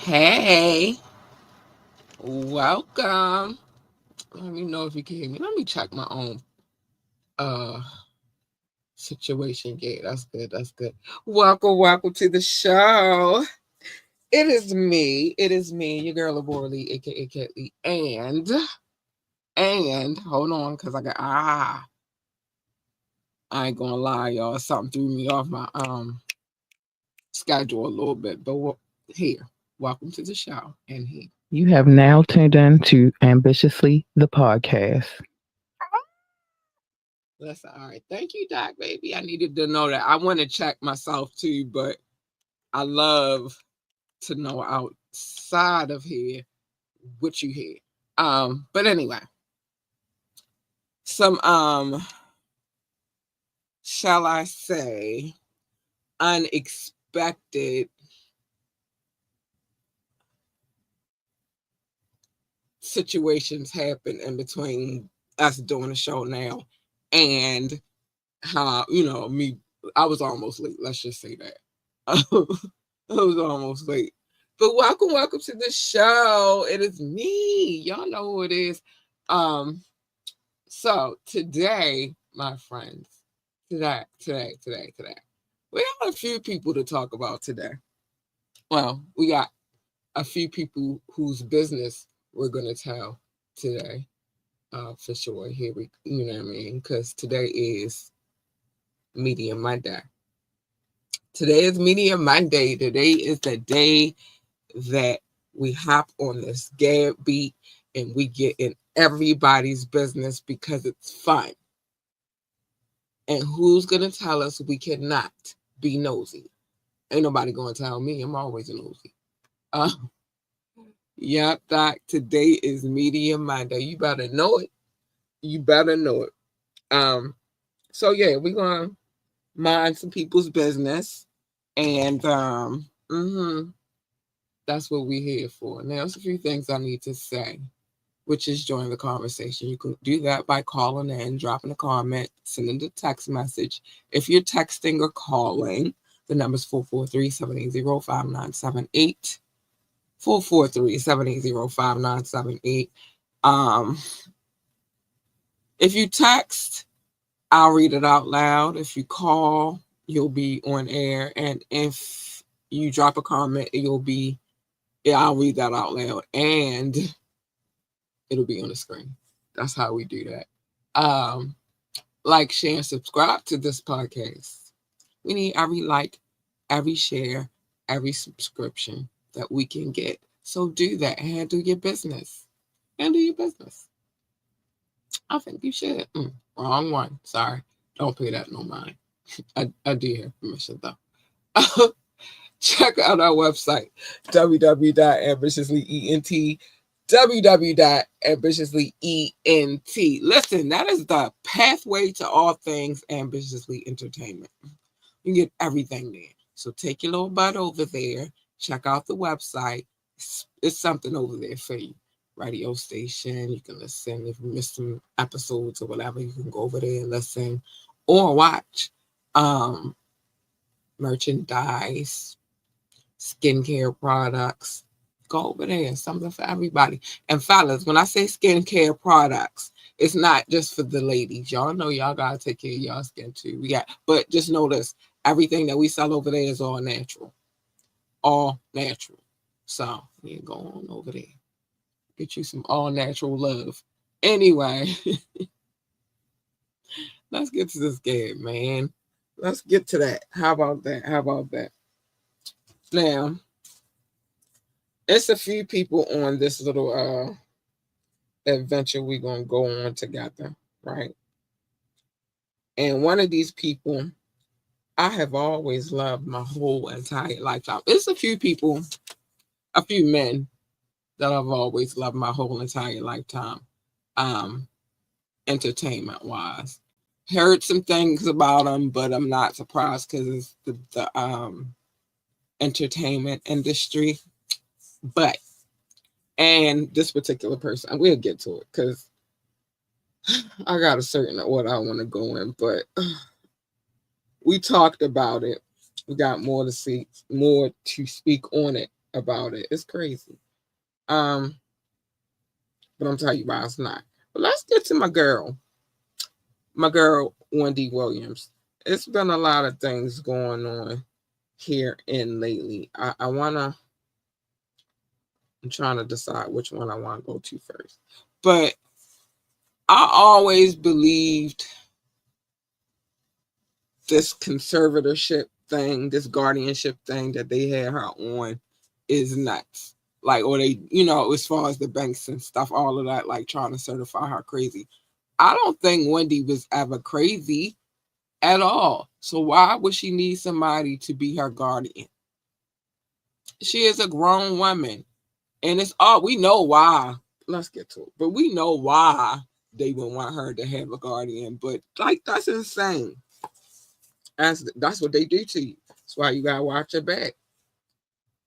Hey, welcome. Let me know if you can hear me. Let me check my own uh situation gate. That's good. That's good. Welcome to the show. It is me, your girl Laborly, aka Ketley, and hold on, cause I ain't gonna lie, y'all. Something threw me off my schedule a little bit, but here, welcome to the show, and here. You have now tuned in to Ambitiously the podcast. Listen, all right. Thank you, Doc, baby. I needed to know that. I want to check myself too, but I love to know outside of here what you hear. But anyway, some shall I say, unexpected situations happen in between us doing the show now and how, me, I was almost late. Let's just say that. I was almost late. But welcome to the show. It is me. Y'all know who it is. So today, my friends, today, we got a few people to talk about today. Well, we got a few people whose business we're going to tell today, for sure. Here we, you know what I mean? Because today is Media Monday. Today is Media Monday. Today is the day that we hop on this GAB beat and we get in everybody's business because it's fun. And who's going to tell us we cannot be nosy? Ain't nobody going to tell me. I'm always nosy. Yep, Doc. Today is Media Monday. You better know it. You better know it. So yeah, we're going to mind some people's business. And that's what we're here for. Now, there's a few things I need to say, which is join the conversation. You can do that by calling in, dropping a comment, sending a text message. If you're texting or calling, the number is 443-780-5978. 443-780-5978. If you text, I'll read it out loud. If you call, you'll be on air. And if you drop a comment, I'll read that out loud. And it'll be on the screen. That's how we do that. Like, share, and subscribe to this podcast. We need every like, every share, every subscription that we can get. So do that and handle your business. Handle your business. I think you should. Wrong one. Sorry. Don't pay that no mind. I do have permission though. Check out our website, www.ambitiouslyent. www.ambitiouslyent. Listen, that is the pathway to all things ambitiously entertainment. You get everything there. So take your little butt over there. Check out the website. It's something over there for you. radio station. You can listen. If you missed some episodes or whatever, you can go over there and listen or watch. Um, Merchandise, skincare products. Go over there. Something for everybody. And fellas, when I say skincare products, it's not just for the ladies. Y'all know y'all gotta take care of y'all skin too. But just notice everything that we sell over there is all natural. All natural. So yeah, go on over there. Get you some all natural love. Anyway, let's get to this game, man. Let's get to that. How about that? How about that? Now, it's a few people on this little adventure we're gonna go on together, right? And one of these people I have always loved my whole entire lifetime. It's a few people, a few men that I've always loved my whole entire lifetime, um, entertainment wise. Heard some things about them, but I'm not surprised because it's the entertainment industry. But and this particular person, we'll get to it because I got a certain what I want to go in, but we talked about it. We got more to speak on it about it. It's crazy. Um, but I'm telling you why it's not. But let's get to my girl Wendy Williams. It's been a lot of things going on here in lately. I'm trying to decide which one I want to go to first. But I always believed this conservatorship thing, this guardianship thing that they had her on is nuts. Like, or they, as far as the banks and stuff, all of that, like trying to certify her crazy. I don't think Wendy was ever crazy at all. So why would she need somebody to be her guardian? She is a grown woman. And it's all, we know why. Let's get to it. But we know why they would want her to have a guardian. But like, that's insane. That's what they do to you. That's why you gotta watch your back.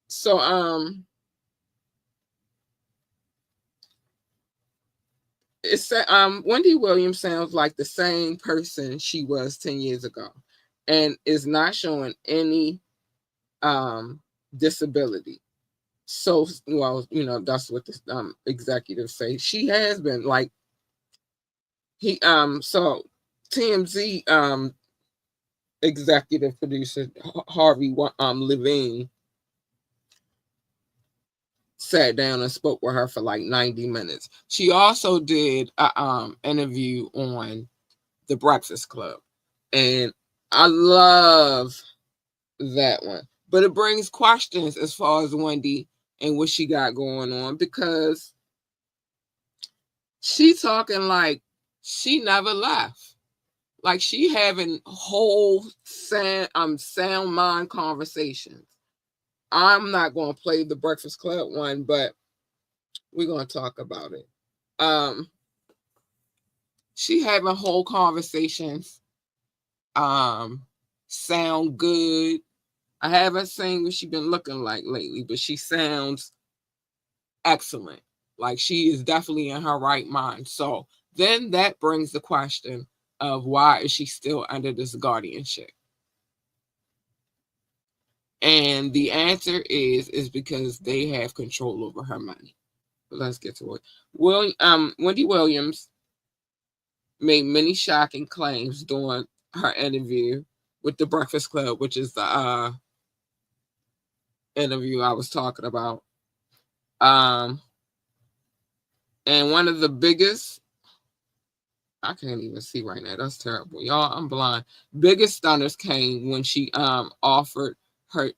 So it's Wendy Williams sounds like the same person she was 10 years ago, and is not showing any disability. So, well, that's what the executives say. She has been like so TMZ executive producer Harvey Levine sat down and spoke with her for like 90 minutes. She also did a interview on The Breakfast Club, and I love that one. But it brings questions as far as Wendy and what she got going on, because she talking like she never left. Like she having whole sound mind conversations. I'm not going to play the Breakfast Club one, but we're going to talk about it. She having whole conversations. Sound good. I haven't seen what she been looking like lately, but she sounds excellent. Like she is definitely in her right mind. So then that brings the question of why is she still under this guardianship? And the answer is because they have control over her money. But let's get to it. Wendy Williams made many shocking claims during her interview with The Breakfast Club, which is the interview I was talking about. And one of the biggest, I can't even see right now. That's terrible. Y'all, I'm blind. Biggest stunners came when she offered her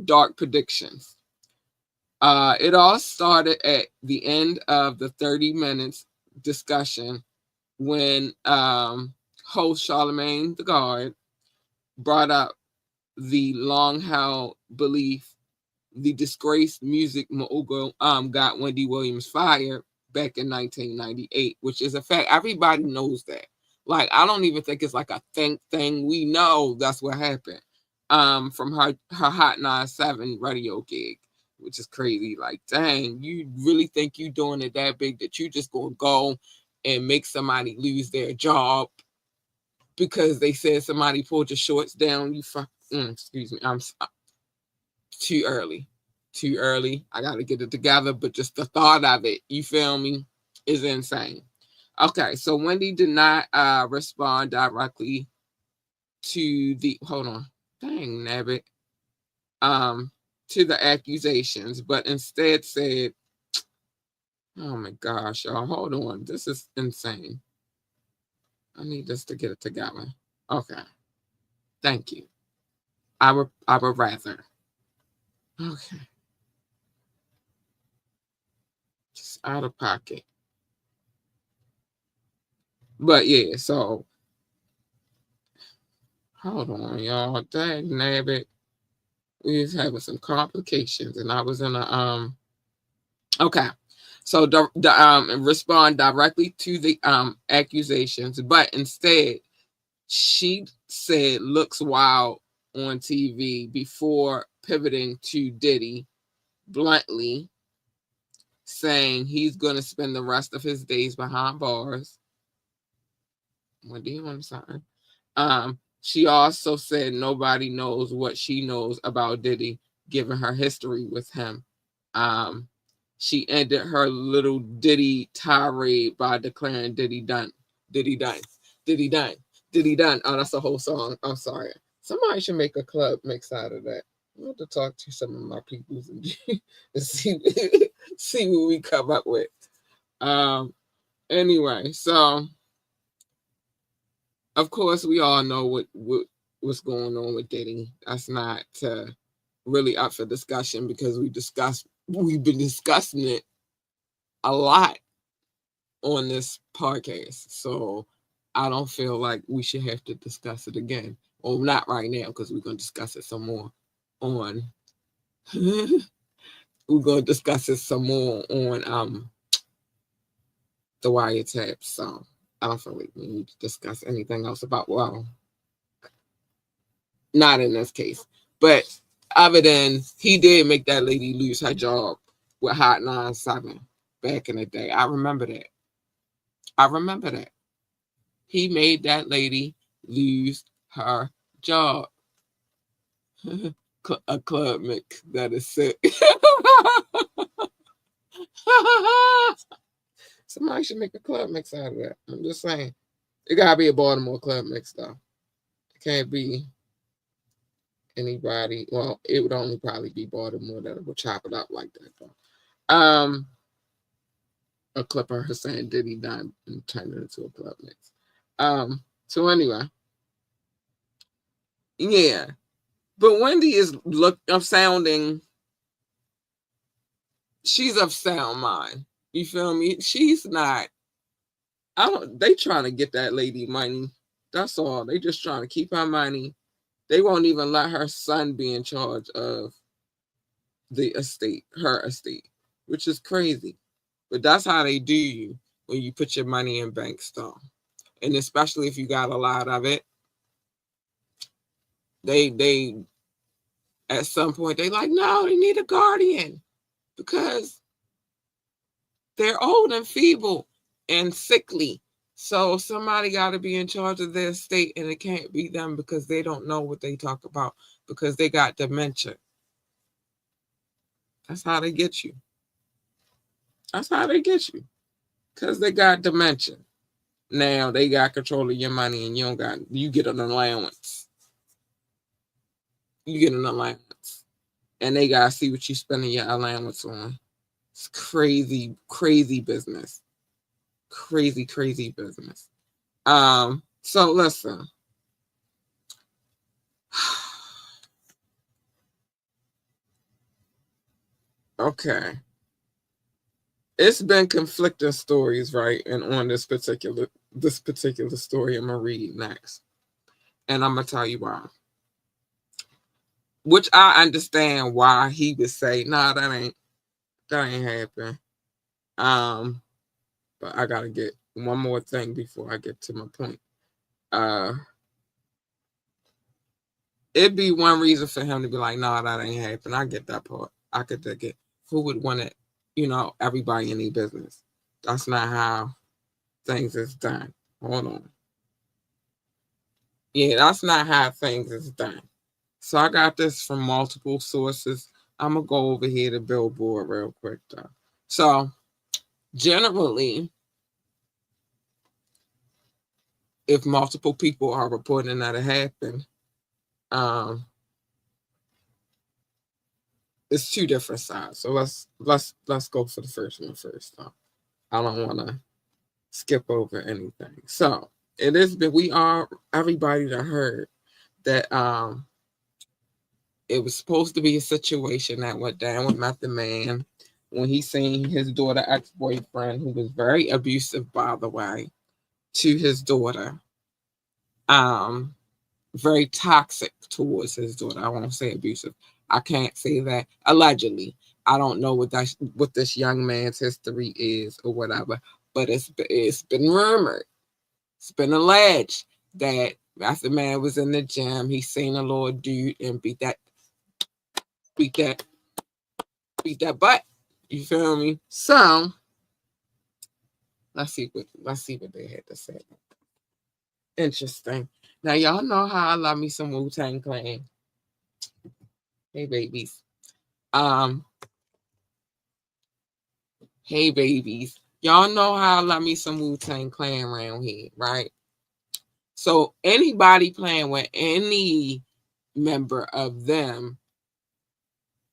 dark predictions. It all started at the end of the 30 minutes discussion when host Charlemagne the God brought up the long-held belief the disgraced music mogul got Wendy Williams fired back in 1998, which is a fact. Everybody knows that. Like, I don't even think it's like a think thing. We know that's what happened from her Hot 97 radio gig. which is crazy. Like, dang, you really think you doing it that big that you just gonna go and make somebody lose their job because they said somebody pulled your shorts down? Excuse me, too early. Too early. I got to get it together. But just the thought of it, you feel me, is insane. Okay, so Wendy did not respond directly to the, hold on, dang nabbit, to the accusations, but instead said, oh my gosh, y'all, hold on, this is insane. I need this to get it together. Okay, thank you. I would rather. Okay, just out of pocket. But yeah, so hold on, y'all. Dang nabbit. We was having some complications, and I was in a okay. So respond directly to the accusations, but instead she said looks wild on TV before pivoting to Diddy bluntly, saying he's going to spend the rest of his days behind bars. What do you want something? She also said nobody knows what she knows about Diddy, given her history with him. She ended her little Diddy tirade by declaring Diddy done, Diddy done, Diddy done, Diddy done. Oh, that's a whole song. I'm sorry. Somebody should make a club mix out of that. I want to talk to some of my peoples and see what we come up with. Anyway, so of course we all know what's going on with Diddy. That's not really up for discussion because we've been discussing it a lot on this podcast. So I don't feel like we should have to discuss it again. Well, not right now because we're going to discuss it some more on we're going to discuss it some more on the wiretap. So I don't feel like we need to discuss anything else about, well, not in this case. But other than he did make that lady lose her job with Hot 97 back in the day. I remember that. He made that lady lose her job. A club mix that is sick. Somebody should make a club mix out of that. I'm just saying. It gotta be a Baltimore club mix though. It can't be anybody. Well, it would only probably be Baltimore that would chop it up like that though. A clip of her saying Diddy done and turned it into a club mix. So anyway. Yeah. But Wendy is sounding, she's of sound mind. You feel me? She's not, they trying to get that lady money. That's all. They just trying to keep her money. They won't even let her son be in charge of the estate, her estate, which is crazy. But that's how they do you when you put your money in bank stuff. And especially if you got a lot of it, they at some point they like, no, they need a guardian because they're old and feeble and sickly. So somebody got to be in charge of their estate, and it can't be them because they don't know what they talk about because they got dementia. That's how they get you. That's how they get you because they got dementia. Now they got control of your money, and you get an allowance. You get an allowance, and they gotta see what you spending your allowance on. It's crazy, crazy business. Crazy, crazy business. So listen. Okay. It's been conflicting stories, right? And on this particular story, I'm gonna read next. And I'm gonna tell you why. Which I understand why he would say, nah, that ain't happen. But I gotta get one more thing before I get to my point. It'd be one reason for him to be like, nah, that ain't happen. I get that part. I could dig it. Who would want it? Everybody in their business. That's not how things is done. Hold on. Yeah, that's not how things is done. So I got this from multiple sources. I'm gonna go over here to Billboard real quick though. So generally, if multiple people are reporting that it happened, um, it's two different sides. So let's go for the first one first though. I don't wanna skip over anything. So it is that we are everybody that heard that it was supposed to be a situation that went down with Method Man when he seen his daughter ex-boyfriend, who was very abusive, by the way, to his daughter. Um, Very toxic towards his daughter. I won't say abusive. I can't say that. Allegedly, I don't know what this young man's history is or whatever, but it's been rumored, it's been alleged that Method Man was in the gym. He seen a little dude and beat that beat that butt. You feel me? So let's see what they had to say. Interesting. Now y'all know how I love me some Wu-Tang Clan. Hey babies. Um, hey babies. Y'all know how I love me some Wu-Tang Clan around here, right? So anybody playing with any member of them,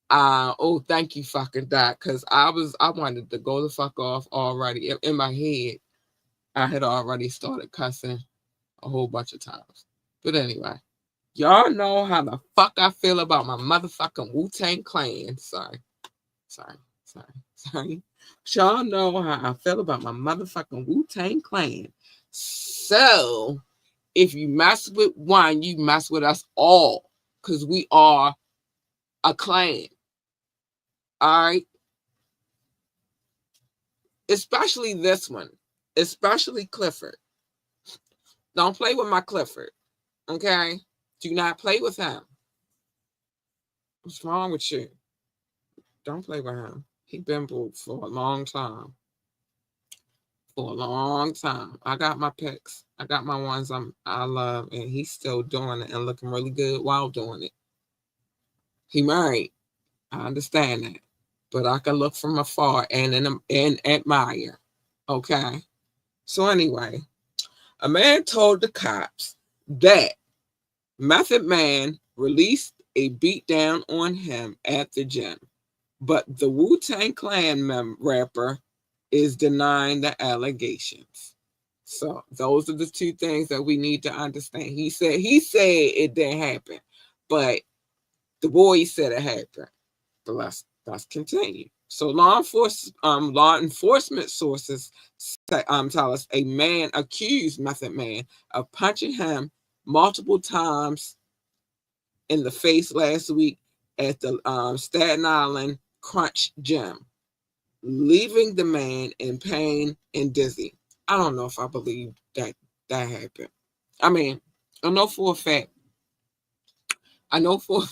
oh thank you fucking Doc, because I wanted to go the fuck off already. In my head, I had already started cussing a whole bunch of times. But anyway, y'all know how the fuck I feel about my motherfucking Wu-Tang Clan. Sorry. But y'all know how I feel about my motherfucking Wu-Tang Clan. So, if you mess with one, you mess with us all. Because we are a clan. Alright? Especially this one. Especially Clifford. Don't play with my Clifford. Okay? Do not play with him. What's wrong with you? Don't play with him. He been broke for a long time. For a long time. I got my picks. I got my ones I love, and he's still doing it and looking really good while doing it. He married. I understand that, but I can look from afar and admire. Okay. So anyway, a man told the cops that Method Man released a beatdown on him at the gym, but the Wu-Tang Clan rapper is denying the allegations. So those are the two things that we need to understand. He said it didn't happen, but the boy said it happened. But let's continue. So law enforcement sources tell us a man accused Method Man of punching him multiple times in the face last week at the Staten Island Crunch Gym, leaving the man in pain and dizzy. I don't know if I believe that happened. I mean, I know for a fact. I know for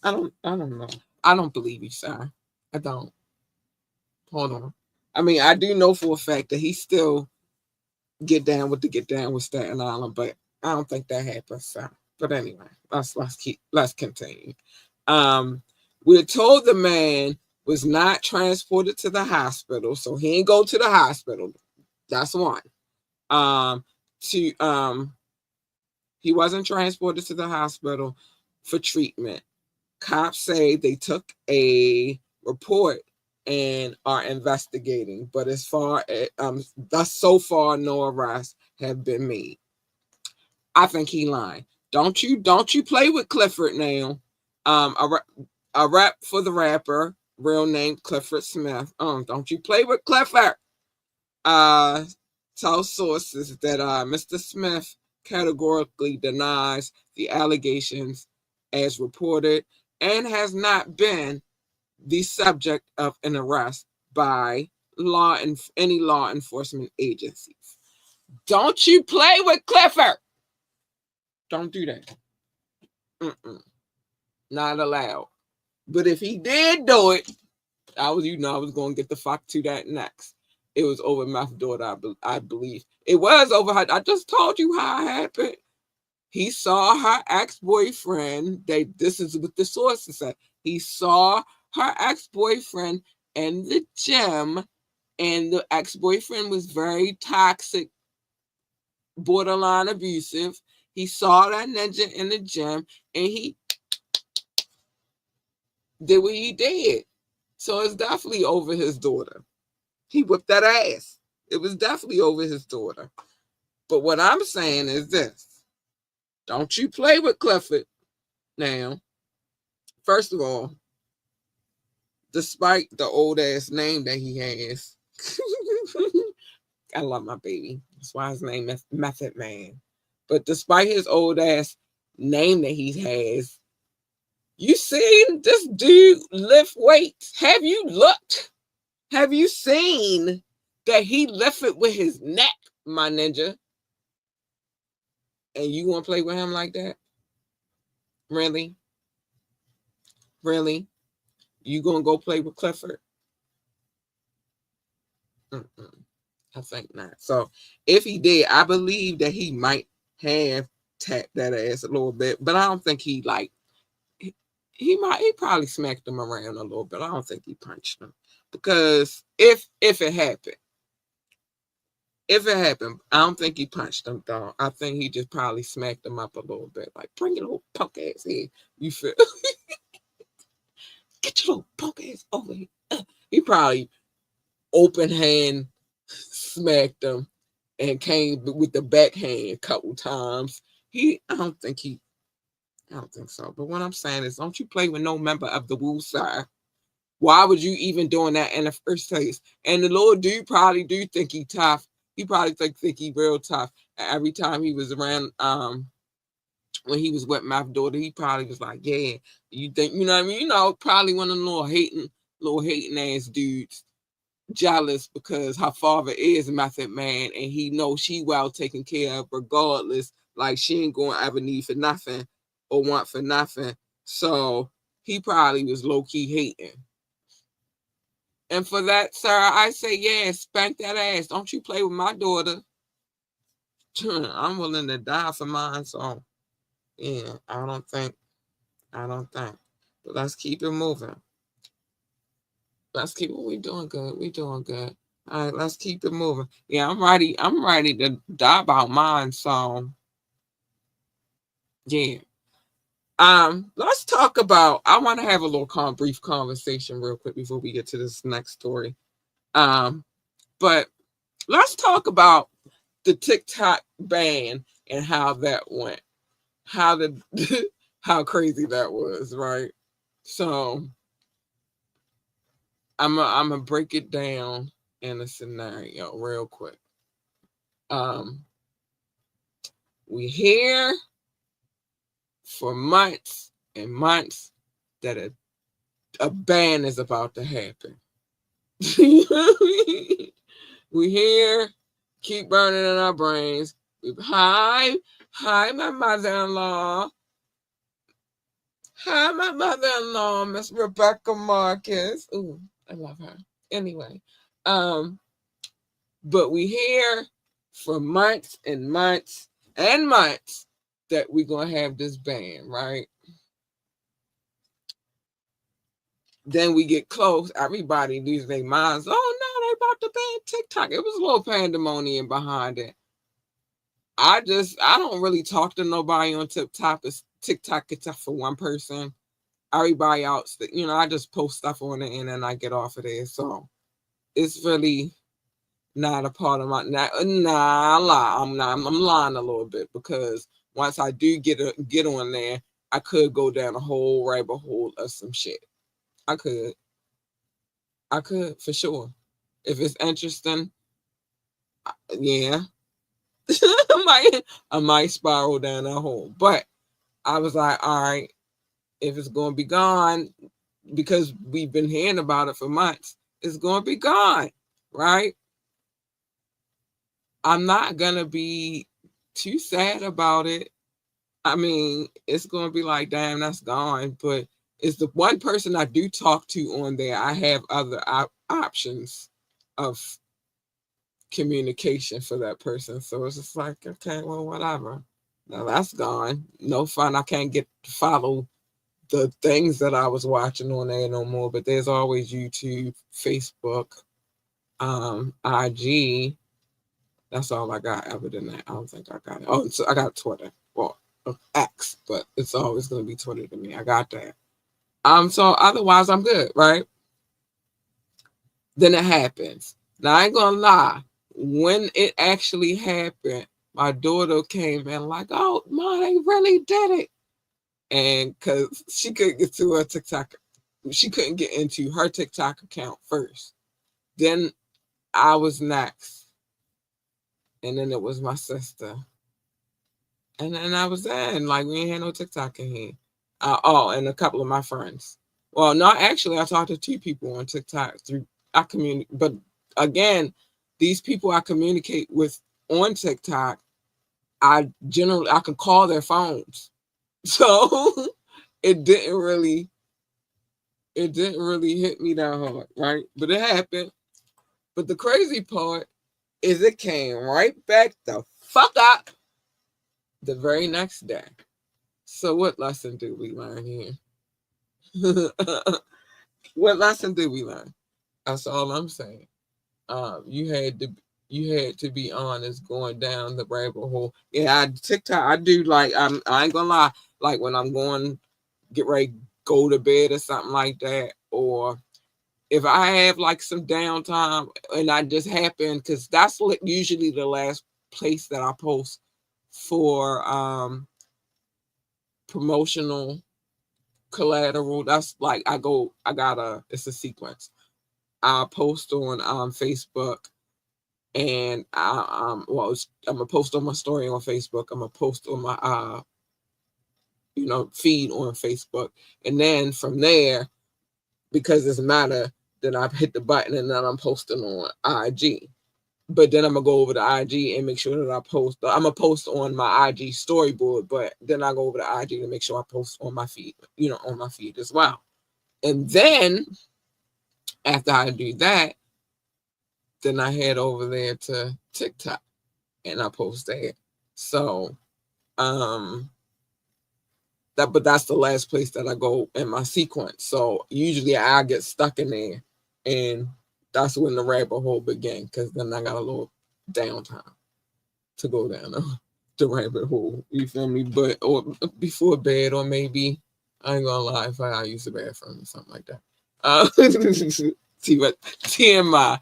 I don't know. I don't believe you, sir. I don't. Hold on. I mean, I do know for a fact that he still get down with Staten Island, but I don't think that happens, sir. But anyway, let's continue. Um, we're told the man was not transported to the hospital, so he didn't go to the hospital. That's one. To He wasn't transported to the hospital for treatment. Cops say they took a report and are investigating, but as far as thus so far, no arrests have been made. I think he lying. Don't you play with Clifford now. A rap for the rapper, real name Clifford Smith. Don't you play with Clifford. Uh, Tell sources that Mr. Smith categorically denies the allegations as reported and has not been the subject of an arrest by any law enforcement agencies. Don't you play with Clifford. Don't do that. Mm-mm. Not allowed. But if he did do it, I was going to get the fuck to that next. It was over my daughter, I believe. It was over her. I just told you how it happened. He saw her ex-boyfriend. This is what the sources said. He saw her ex-boyfriend in the gym, and the ex-boyfriend was very toxic, borderline abusive. He saw that ninja in the gym, and he did what he did. So it's definitely over his daughter. He whipped that ass. It was definitely over his daughter. But what I'm saying is this. Don't you play with Clifford now. First of all, despite the old ass name that he has, I love my baby. That's why his name is Method Man. But despite his old ass name that he has, you seen this dude lift weights? Have you looked? Have you seen that he lifted with his neck, my ninja? And you want to play with him like that? Really? Really? You gonna go play with Clifford? Mm-mm. I think not. So if he did, I believe that he might have tapped that ass a little bit, but I don't think he like he probably smacked him around a little bit. I don't think he punched him. Because if it happened, I don't think he punched him though. I think he just probably smacked him up a little bit. Like, bring your little punk ass here. You feel get your little punk ass over here. He probably open hand smacked him and came with the backhand a couple times. I don't think so. But what I'm saying is, don't you play with no member of the Wu side. Why would you even doing that in the first place? And the little dude probably do think he tough. He probably think he real tough. Every time he was around, when he was with my daughter, he probably was like, "Yeah, you think you know what I mean? You know, probably one of the little hating ass dudes." Jealous because her father is Method Man and he knows she well taken care of regardless. Like she ain't gonna ever need for nothing or want for nothing. So he probably was low key hating. And for that, sir, I say, yeah, spank that ass. Don't you play with my daughter. I'm willing to die for mine. So yeah, I don't think. But let's keep it moving. We doing good. We doing good. All right, let's keep it moving. Yeah, I'm ready. I'm ready to die about mine. So yeah. Let's talk about I want to have a little brief conversation real quick before we get to this next story. But let's talk about the TikTok ban and how that went. How the how crazy that was, right? So I'm gonna break it down in a scenario real quick. We hear for months and months that a ban is about to happen. We hear, keep burning in our brains. Hi, my mother-in-law. Hi, my mother-in-law, Miss Rebecca Marcus. Ooh, I love her. Anyway, but we hear for months and months and months that we're gonna have this ban, right? Then we get close, everybody loses their minds. Oh no, they about to ban TikTok. It was a little pandemonium behind it. I don't really talk to nobody on TikTok except for one person. Everybody else, I just post stuff on it and then I get off of there. So it's really not a part of my I'm lying a little bit because once I do get on there, I could go down a whole rabbit hole of some shit. I could for sure. If it's interesting, yeah. I might spiral down that hole. But I was like, all right, if it's gonna be gone, because we've been hearing about it for months, it's gonna be gone, right? I'm not gonna be too sad about it. I mean, it's gonna be like, damn, that's gone. But is the one person I do talk to on there. I have other options of communication for that person. So it's just like, okay, well, whatever. Now that's gone. No fun. I can't get to follow the things that I was watching on there no more. But there's always YouTube, Facebook, IG. That's all I got. Other than that, I don't think I got it. Oh, so I got Twitter. Well, X, but it's always gonna be Twitter to me. I got that. So otherwise I'm good, right? Then it happens. Now I ain't gonna lie. When it actually happened, my daughter came in like, "Oh, Mom, they really did it," and because she couldn't get to her TikTok, she couldn't get into her TikTok account first. Then I was next, and then it was my sister, and then I was there, and like we ain't had no TikTok in here. And a couple of my friends. Well, no, actually, I talked to two people on TikTok through I communicate, but again, these people I communicate with on TikTok, I can call their phones, so it didn't really hit me that hard, right? But it happened. But the crazy part is it came right back the fuck up the very next day. So what lesson did we learn here? What lesson did we learn? That's all I'm saying. You had to be honest going down the rabbit hole. Yeah, TikTok. I do like. I ain't gonna lie. Like when I'm going get ready to go to bed or something like that, or if I have like some downtime and I just happen because that's usually the last place that I post for promotional collateral. That's like it's a sequence. I post on Facebook, and I'm gonna post on my story on Facebook. I'm gonna post on my feed on Facebook, and then from there, because it's Meta, then I hit the button and then I'm posting on IG. But then I'm gonna go over to IG and make sure that I post. I'm gonna post on my IG storyboard, but then I go over to IG to make sure I post on my feed, on my feed as well. And then after I do that, then I head over there to TikTok and I post there. So that's the last place that I go in my sequence. So usually I get stuck in there, and that's when the rabbit hole began, because then I got a little downtime to go down the rabbit hole. You feel me? But or before bed, or maybe I ain't gonna lie, if I use the bathroom or something like that. See what TMI.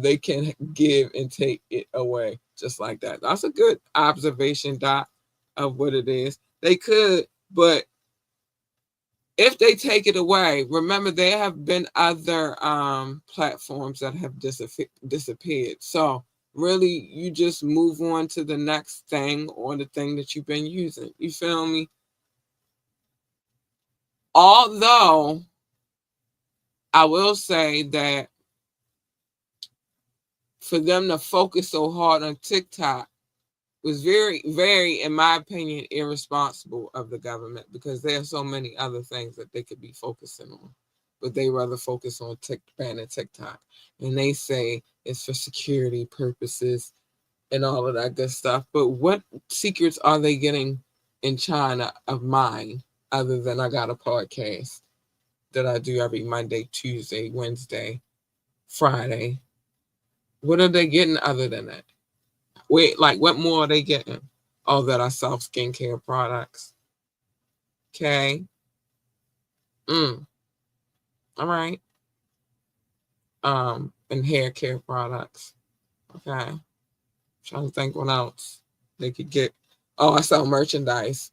They can give and take it away just like that. That's a good observation, Doc, of what it is. They could, but if they take it away, remember there have been other platforms that have disappeared. So really, you just move on to the next thing or the thing that you've been using. You feel me? Although I will say that for them to focus so hard on TikTok was very, very, in my opinion, irresponsible of the government, because there are so many other things that they could be focusing on. But they rather focus on banning TikTok. And they say it's for security purposes and all of that good stuff. But what secrets are they getting in China of mine, other than I got a podcast that I do every Monday, Tuesday, Wednesday, Friday? What are they getting other than that? Wait, like what more are they getting? Oh, that I sell skincare products. Okay. All right. And hair care products. Okay. Trying to think what else they could get. Oh, I sell merchandise,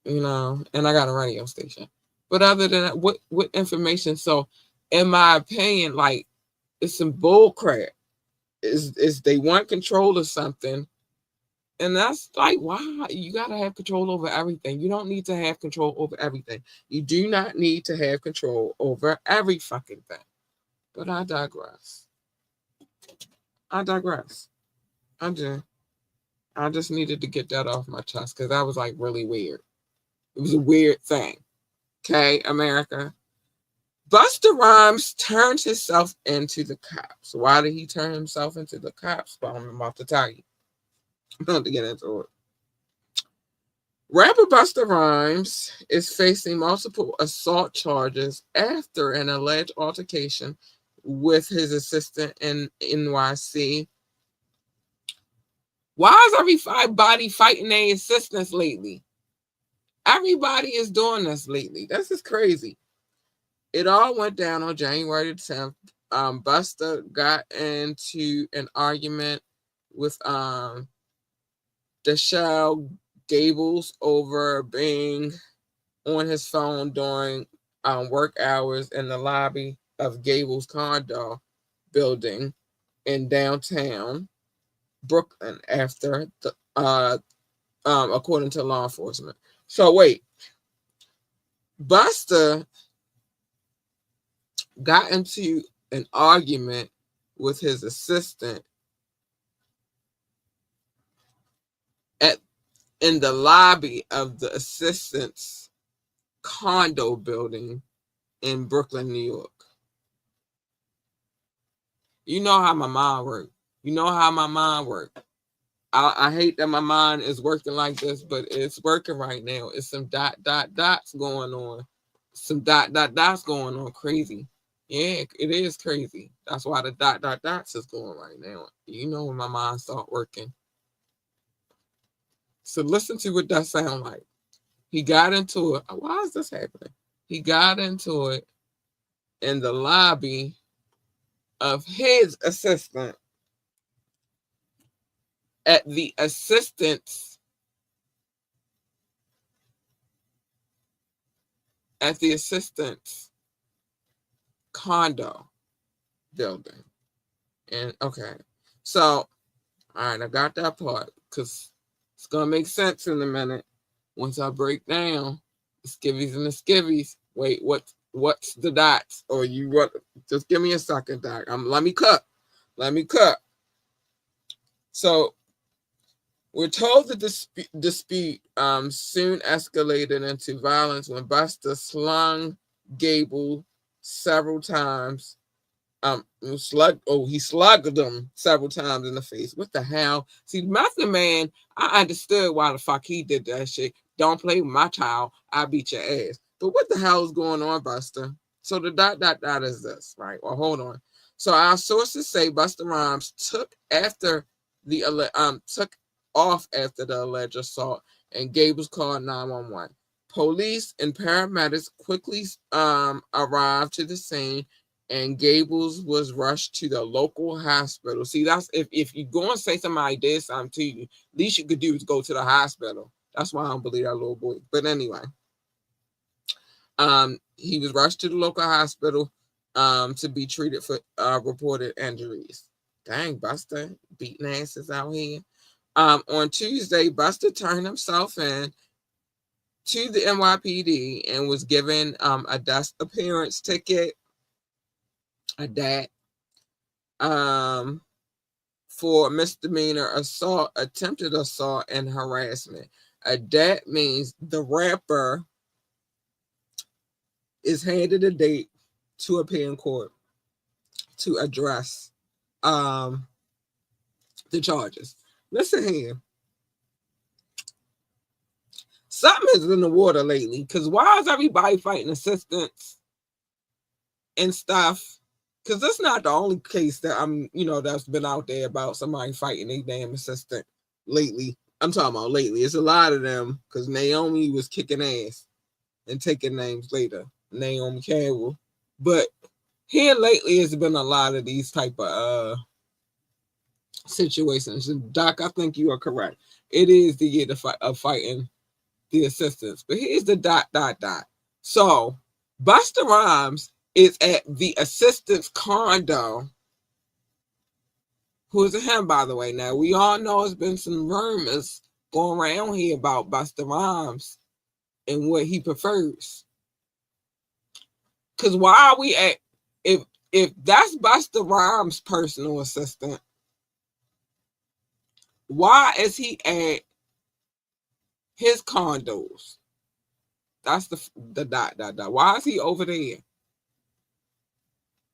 and I got a radio station. But other than that, what information? So in my opinion, like, it's some bull crap. Is they want control of something. And that's like, why? You got to have control over everything. You don't need to have control over everything. You do not need to have control over every fucking thing. But I digress. I digress. I do. I just needed to get that off my chest, because that was like really weird. It was a weird thing. Okay, America. Busta Rhymes turned himself into the cops. Why did he turn himself into the cops? Well, I'm about to tell you. I'm about to get into it. Rapper Busta Rhymes is facing multiple assault charges after an alleged altercation with his assistant in NYC. Why is everybody fighting their assistants lately? Everybody is doing this lately. This is crazy. It all went down on January 10th. Busta got into an argument with Deshelle Gables over being on his phone during work hours in the lobby of Gables' condo building in downtown Brooklyn after the according to law enforcement. So wait, Busta got into an argument with his assistant at in the lobby of the assistant's condo building in Brooklyn, New York. You know how my mind works. You know how my mind works. I hate that my mind is working like this, but it's working right now. It's some dots going on. Some dots going on. Crazy. Yeah, it is crazy. That's why the dots is going right now. You know when my mind start working. So listen to what that sound like. He got into it. Why is this happening? He got into it in the lobby of his assistant at the assistant's condo building. And okay, so all right, I got that part because it's gonna make sense in a minute once I break down the skivvies and the skivvies. Wait, what's the dots? Or you what? Just give me a second, Doc. Let me cut. So we're told the dispute soon escalated into violence when Busta slung Gable several times. He slugged him several times in the face. What the hell? See, Method Man, I understood why the fuck he did that shit. Don't play with my child, I beat your ass. But what the hell is going on, Busta? So the dot is this, right? Well, hold on. So our sources say Busta Rhymes took off after the alleged assault and Gables called 911. Police and paramedics quickly arrived to the scene and Gables was rushed to the local hospital. See, that's if you go and say somebody did something to you, least you could do is go to the hospital. That's why I don't believe that little boy. But anyway, he was rushed to the local hospital to be treated for reported injuries. Dang, Busta beating asses out here. On Tuesday, Busta turned himself in to the NYPD and was given a desk appearance ticket, a DAT, for misdemeanor assault, attempted assault, and harassment. A DAT means the rapper is handed a date to appear in court to address the charges. Listen here. Something is in the water lately, because why is everybody fighting assistants and stuff? Because that's not the only case that that's been out there about somebody fighting a damn assistant lately. I'm talking about lately. It's a lot of them because Naomi was kicking ass and taking names later. Naomi Campbell. But here lately, it's been a lot of these type of situations. And Doc, I think you are correct. It is the year of fighting the assistants. But here's the dot. So Busta Rhymes is at the assistant's condo. Who's a him, by the way? Now, we all know there's been some rumors going around here about Busta Rhymes and what he prefers. Because why are we at, if that's Busta Rhymes' personal assistant, why is he at his condos? That's the dot. Why is he over there?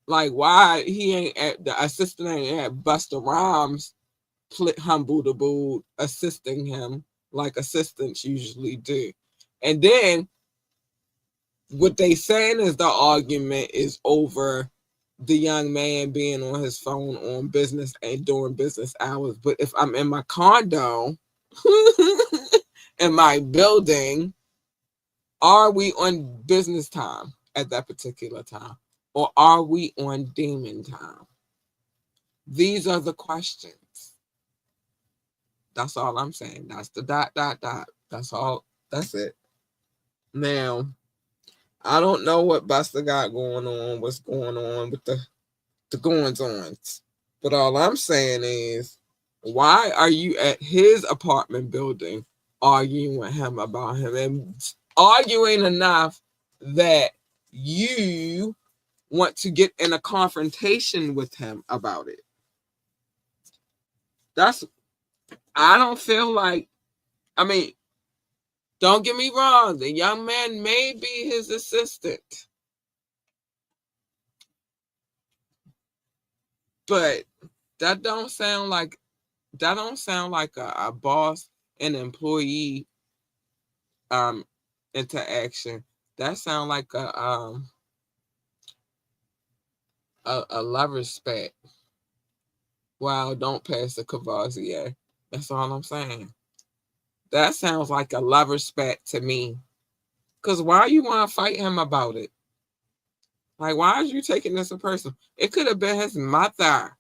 Like, why he ain't at the assistant ain't at Busta Rhymes humble the boo assisting him like assistants usually do. And then what they saying is the argument is over the young man being on his phone on business and during business hours. But if I'm in my condo, in my building, are we on business time at that particular time? Or are we on demon time? These are the questions. That's all I'm saying. That's the dot. That's all. That's it. Now, I don't know what Buster got going on, what's going on with the goings-ons. But all I'm saying is, why are you at his apartment building arguing with him about him and arguing enough that you want to get in a confrontation with him about it? I don't feel like, I mean, don't get me wrong, the young man may be his assistant. But that don't sound like a boss and employee interaction. That sound like a lover's spat. Wow, don't pass the Cavazier. That's all I'm saying. That sounds like a lover's spat to me. Because why you want to fight him about it? Like, why are you taking this a person? It could have been his mother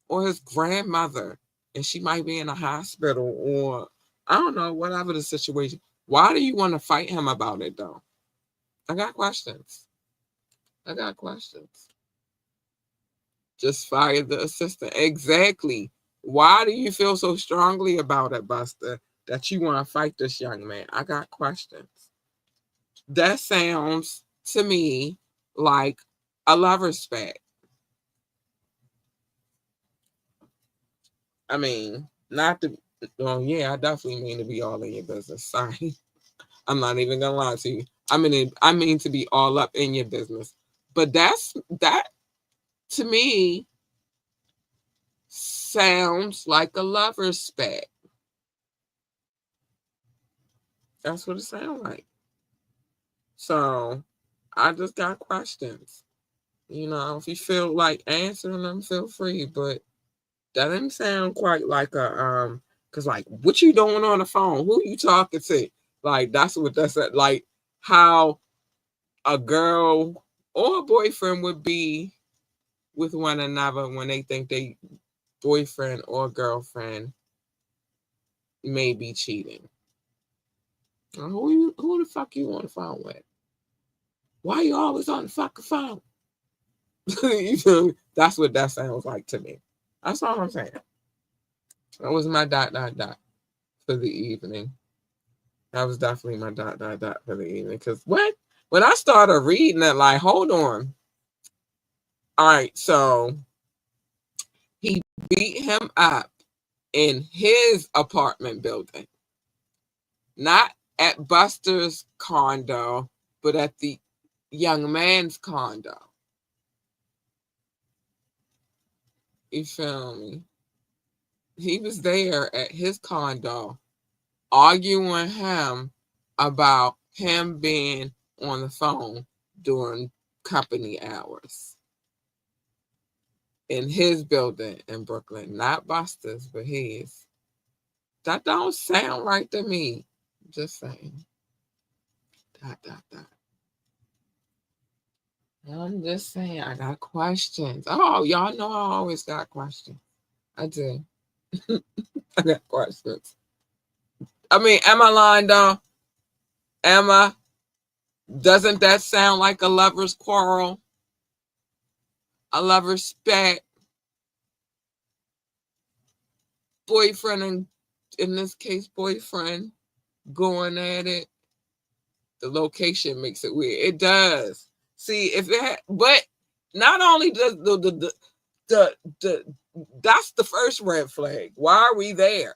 or his grandmother, and she might be in a hospital, or I don't know, whatever the situation. Why do you want to fight him about it, though? I got questions. Just fire the assistant. Exactly. Why do you feel so strongly about it, Buster, that you want to fight this young man? I got questions. That sounds to me like a lover's spat. I mean, not to, well, yeah, I definitely mean to be all in your business. Sorry. I'm not even gonna lie to you. I mean to be all up in your business. But that to me sounds like a lover's spat. That's what it sounds like. So I just got questions. You know, if you feel like answering them, feel free. But that didn't sound quite like a cause like what you doing on the phone? Who you talking to? Like that's what that's like how a girl or a boyfriend would be with one another when they think they boyfriend or girlfriend may be cheating. Who the fuck you on the phone with? Why you always on the fucking phone? You feel me? That's what that sounds like to me. That's all I'm saying. That was my dot for the evening. That was definitely my dot for the evening. Because what? When I started reading it, like, hold on. All right, so he beat him up in his apartment building, not at Buster's condo, but at the young man's condo. You feel me? He was there at his condo arguing him about him being on the phone during company hours in his building in Brooklyn, not Buster's, but his. That don't sound right to me. Just saying. I'm just saying, I got questions. Oh, y'all know I always got questions. I do. I got questions. I mean, am I lying, though? Emma, doesn't that sound like a lover's quarrel? A lover's spat? Boyfriend, and in this case, boyfriend, going at it. The location makes it weird. It does. See, if it had, but not only does the that's the first red flag. Why are we there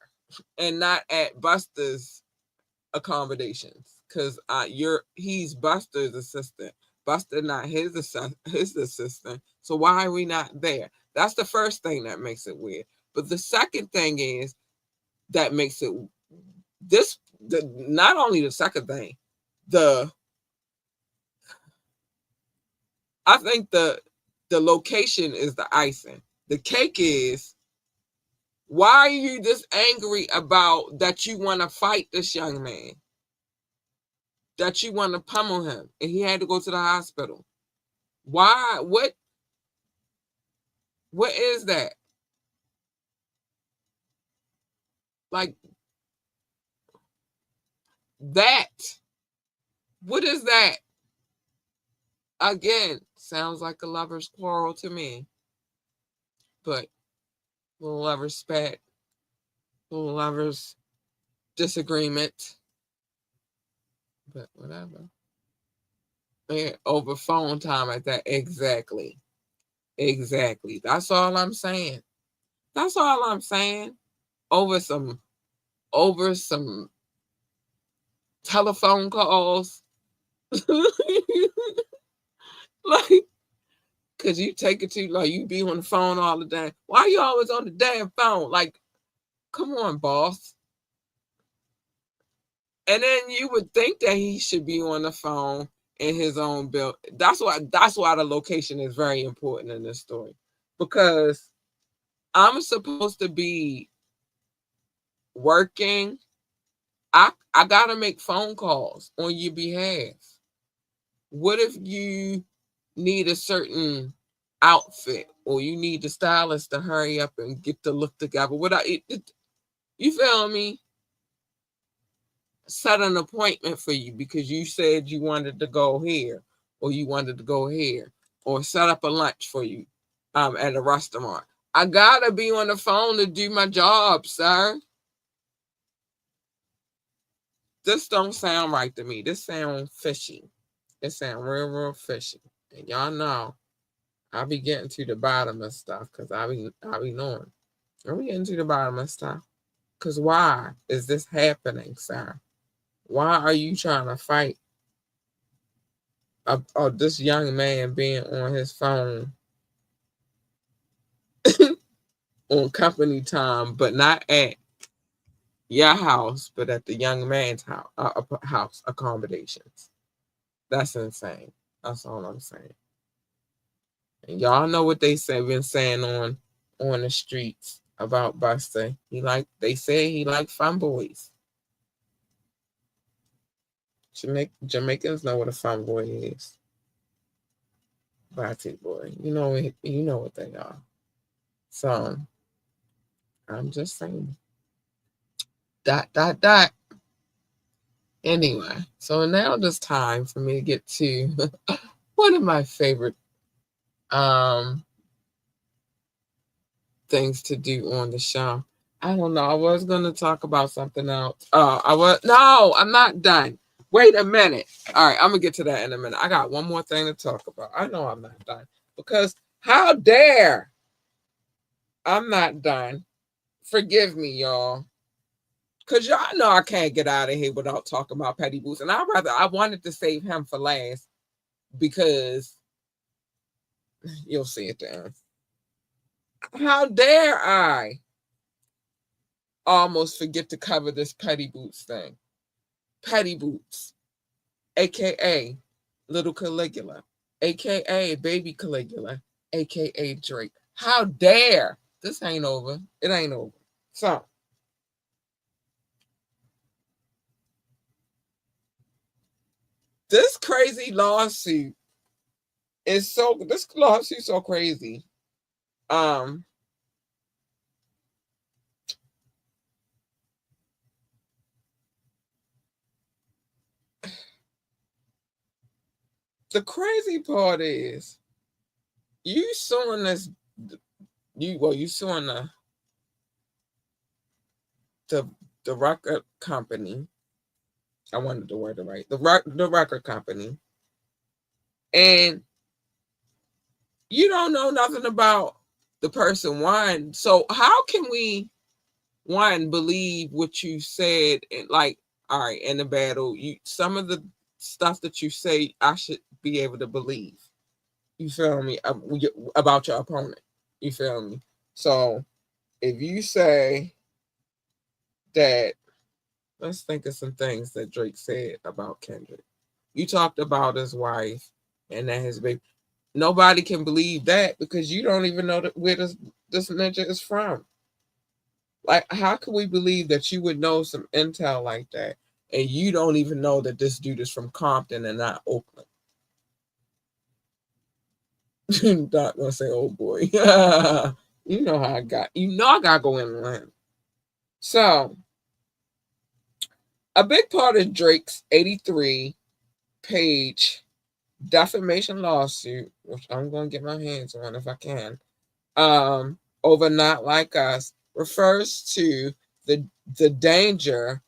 and not at Buster's accommodations because he's Buster's assistant. Buster not his assistant. So why are we not there? That's the first thing that makes it weird. But the second thing is that makes it not only the second thing, I think the location is the icing. The cake is, why are you this angry about that you want to fight this young man? That you want to pummel him and he had to go to the hospital. Why? What is that? Like that. What is that? Again, sounds like a lover's quarrel to me. But little lover's spat, little lover's disagreement. But whatever. And over phone time at that. Exactly. That's all I'm saying. Over some telephone calls. Like, cause you take it to like you be on the phone all the time. Why are you always on the damn phone? Like, come on, boss. And then you would think that he should be on the phone in his own bill. That's why the location is very important in this story. Because I'm supposed to be working. I gotta make phone calls on your behalf. What if you need a certain outfit or you need the stylist to hurry up and get the look together? You feel me? Set an appointment for you because you said you wanted to go here or you wanted to go here, or set up a lunch for you at a restaurant. I gotta be on the phone to do my job, sir. This don't sound right to me. This sound fishy. It sound real fishy. And y'all know I be getting to the bottom of stuff because I be knowing. I be getting to the bottom of stuff. Because why is this happening, sir? Why are you trying to fight this young man being on his phone on company time, but not at your house, but at the young man's house accommodations? That's insane. That's all I'm saying. And y'all know what they been saying on the streets about Buster. They say he like fun boys. Jamaicans know what a fun boy is. Batty boy. You know what they are. So I'm just saying. Dot. Anyway, so now it's time for me to get to one of my favorite things to do on the show. I don't know. I was gonna talk about something else. I'm not done. Wait a minute. All right, I'm gonna get to that in a minute. I got one more thing to talk about. I know I'm not done. Because how dare I'm not done. Forgive me, y'all. Because y'all know I can't get out of here without talking about Petty Boots. And I wanted to save him for last because you'll see it then. How dare I almost forget to cover this Petty Boots thing. Petty Boots, a.k.a. Little Caligula, a.k.a. Baby Caligula, a.k.a. Drake. How dare. This ain't over. It ain't over. So, this crazy lawsuit this lawsuit's so crazy. The crazy part is you suing you suing the record company. I wanted the word right. The record company. And you don't know nothing about the person, one. So how can we, one, believe what you said? And like, All right, in the battle, some of the stuff that you say, I should be able to believe. You feel me? About your opponent. You feel me? So if you say that, let's think of some things that Drake said about Kendrick. You talked about his wife and that his baby. Nobody can believe that because you don't even know where this ninja is from. Like, how can we believe that you would know some intel like that and you don't even know that this dude is from Compton and not Oakland? Not gonna say, oh boy. You know how I got. You know I gotta go in and land. So a big part of Drake's 83-page defamation lawsuit, which I'm gonna get my hands on if I can, over Not Like Us, refers to the danger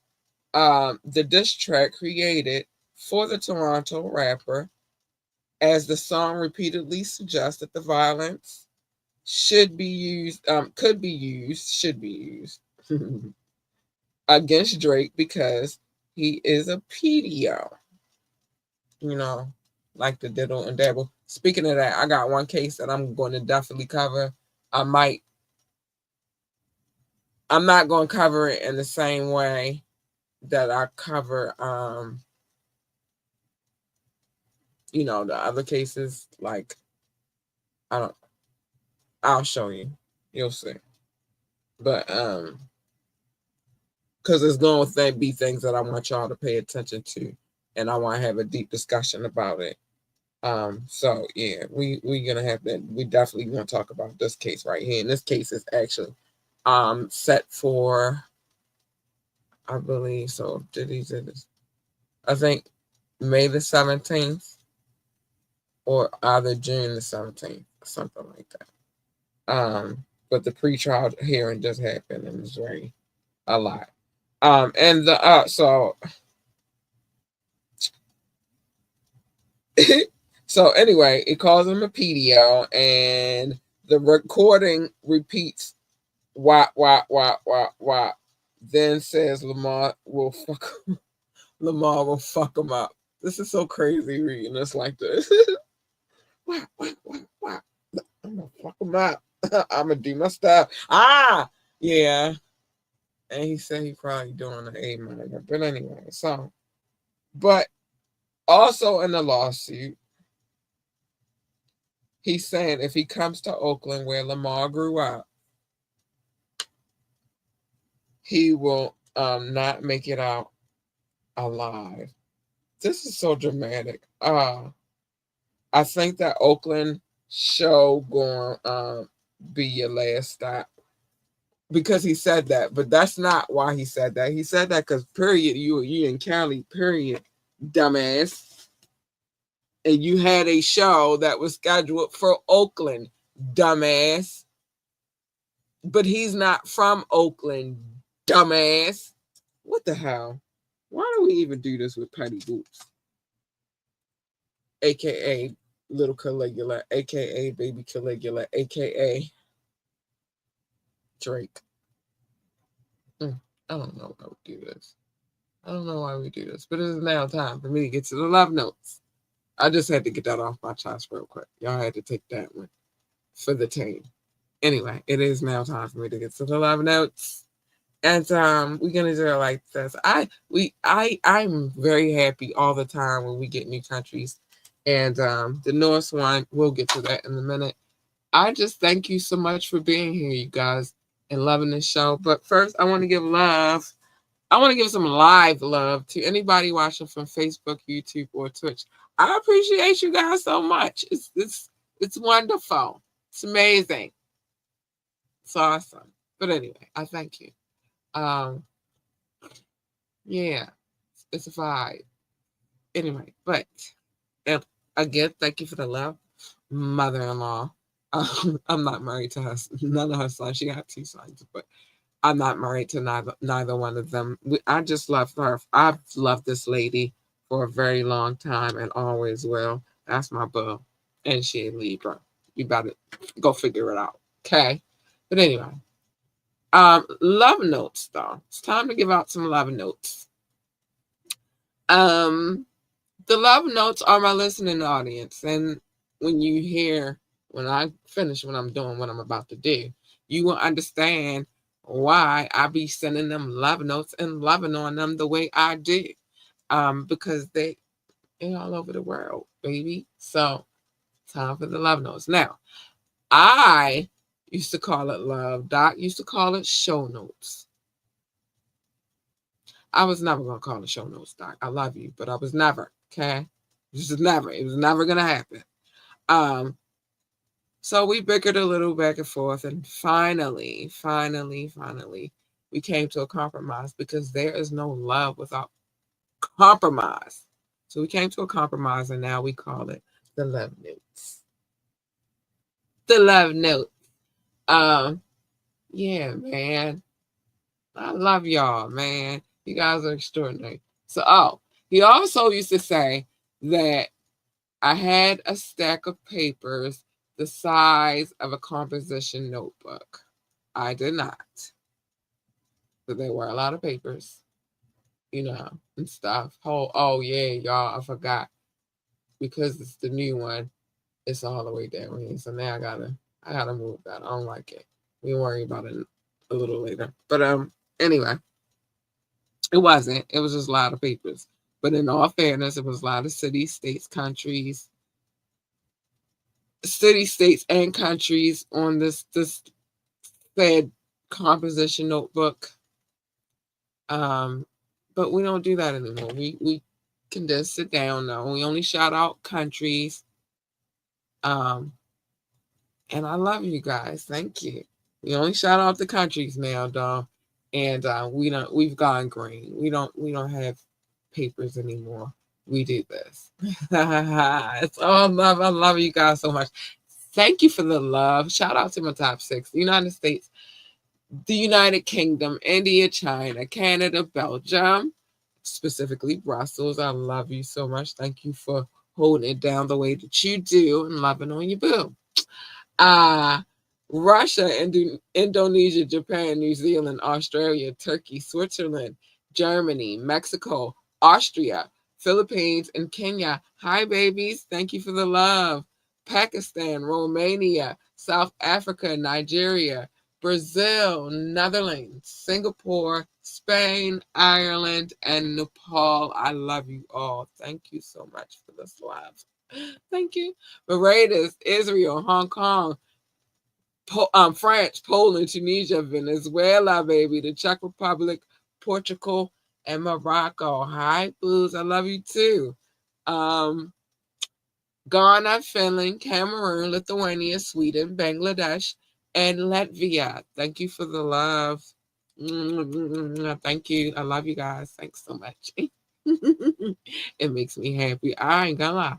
the diss track created for the Toronto rapper, as the song repeatedly suggests that the violence should be used, should be used against Drake because he is a pedo. You know, like the diddle and dabble. Speaking of that, I got one case that I'm going to definitely cover. I'm not going to cover it in the same way that I cover, the other cases. Like, I don't. I'll show you. You'll see. But because it's going to be things that I want y'all to pay attention to, and I want to have a deep discussion about it. So yeah, we're gonna have that. We definitely want to talk about this case right here. And this case is actually set for, I believe so. Did he do this? I think May the 17th or either June the 17th, something like that. But the pre-trial hearing just happened and it's very a lot. And the so so anyway, it calls him a pedio, and the recording repeats wah. Then says Lamar will fuck him up. This is so crazy reading this like this. Wah. I'm gonna fuck him up. I'm gonna do my stuff. Yeah. And he said he probably doing an A minor. But anyway, but also in the lawsuit, he's saying if he comes to Oakland where Lamar grew up, he will not make it out alive. This is so dramatic. I think that Oakland show going be your last stop, because he said that, but that's not why he said that. He said that because period, you in Cali, period, dumbass, and you had a show that was scheduled for Oakland, dumbass. But he's not from Oakland, dumbass. What the hell? Why do we even do this with Petty Boots? AKA Little Caligula, AKA Baby Caligula, AKA Drake. I don't know why we do this. I don't know why we do this, but it is now time for me to get to the love notes. I just had to get that off my chest real quick. Y'all had to take that one for the team. Anyway, it is now time for me to get to the love notes. And we're gonna do it like this. I'm very happy all the time when we get new countries. And the newest one, we'll get to that in a minute. I just thank you so much for being here, you guys, and loving this show. But first, I want to give love. I want to give some live love to anybody watching from Facebook, YouTube, or Twitch. I appreciate you guys so much. It's wonderful. It's amazing. It's awesome. But anyway, I thank you. Yeah, it's a vibe. Anyway, but again, thank you for the love, mother-in-law. I'm not married to her. None of her sons. She got 2 sons, but I'm not married to neither one of them. I just love her. I've loved this lady for a very long time and always will. That's my boo, and she a Libra. You better go figure it out, okay? But anyway, love notes though. It's time to give out some love notes. Um, the love notes are my listening audience. And when you hear, when I finish what I'm doing, what I'm about to do, you will understand why I be sending them love notes and loving on them the way I do. Because they're all over the world, baby. So time for the love notes. Now, I used to call it love. Doc used to call it show notes. I was never gonna call it show notes, Doc. I love you, but I was never, okay? Just never. It was never gonna happen. Um, so we bickered a little back and forth, and finally, we came to a compromise because there is no love without compromise. So we came to a compromise, and now we call it the love notes. The love note. Um, yeah, man. I love y'all, man. You guys are extraordinary. So, he also used to say that I had a stack of papers the size of a composition notebook. I did not. But there were a lot of papers, and stuff. Oh yeah, y'all, I forgot. Because it's the new one, it's all the way down here. So now I gotta move that. I don't like it. We worry about it a little later. But anyway, it wasn't. It was just a lot of papers. But in all fairness, it was a lot of cities, states, states and countries on this said composition notebook. But we don't do that anymore. We can just sit down now. We only shout out countries. And I love you guys. Thank you. We only shout out the countries now, dog. And we've gone green. We don't have papers anymore. We do this. It's all love. I love you guys so much. Thank you for the love. Shout out to my top 6. The United States, the United Kingdom, India, China, Canada, Belgium, specifically Brussels. I love you so much. Thank you for holding it down the way that you do and loving on your boo. Russia, Indonesia, Japan, New Zealand, Australia, Turkey, Switzerland, Germany, Mexico, Austria, Philippines, and Kenya. Hi, babies. Thank you for the love. Pakistan, Romania, South Africa, Nigeria, Brazil, Netherlands, Singapore, Spain, Ireland, and Nepal. I love you all. Thank you so much for this love. Thank you. Barbados, Israel, Hong Kong, France, Poland, Tunisia, Venezuela, baby, the Czech Republic, Portugal, and Morocco. Hi, booze. I love you too. Ghana, Finland, Cameroon, Lithuania, Sweden, Bangladesh, and Latvia. Thank you for the love. Thank you. I love you guys. Thanks so much. It makes me happy. I ain't gonna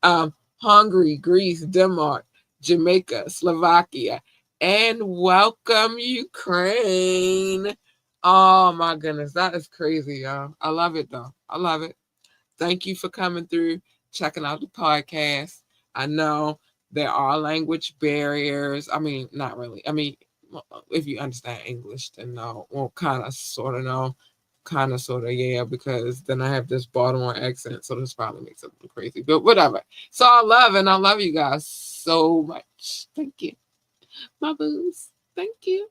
lie. Hungary, Greece, Denmark, Jamaica, Slovakia, and welcome Ukraine. Oh my goodness, that is crazy, y'all. I love it though. I love it. Thank you for coming through, checking out the podcast. I know there are language barriers. I mean, not really. I mean, if you understand English, then no. Well, kind of, sort of know. Kind of, sort of, yeah, because then I have this Baltimore accent, so this probably makes it crazy. But whatever. So I love you guys so much. Thank you. My boos. Thank you.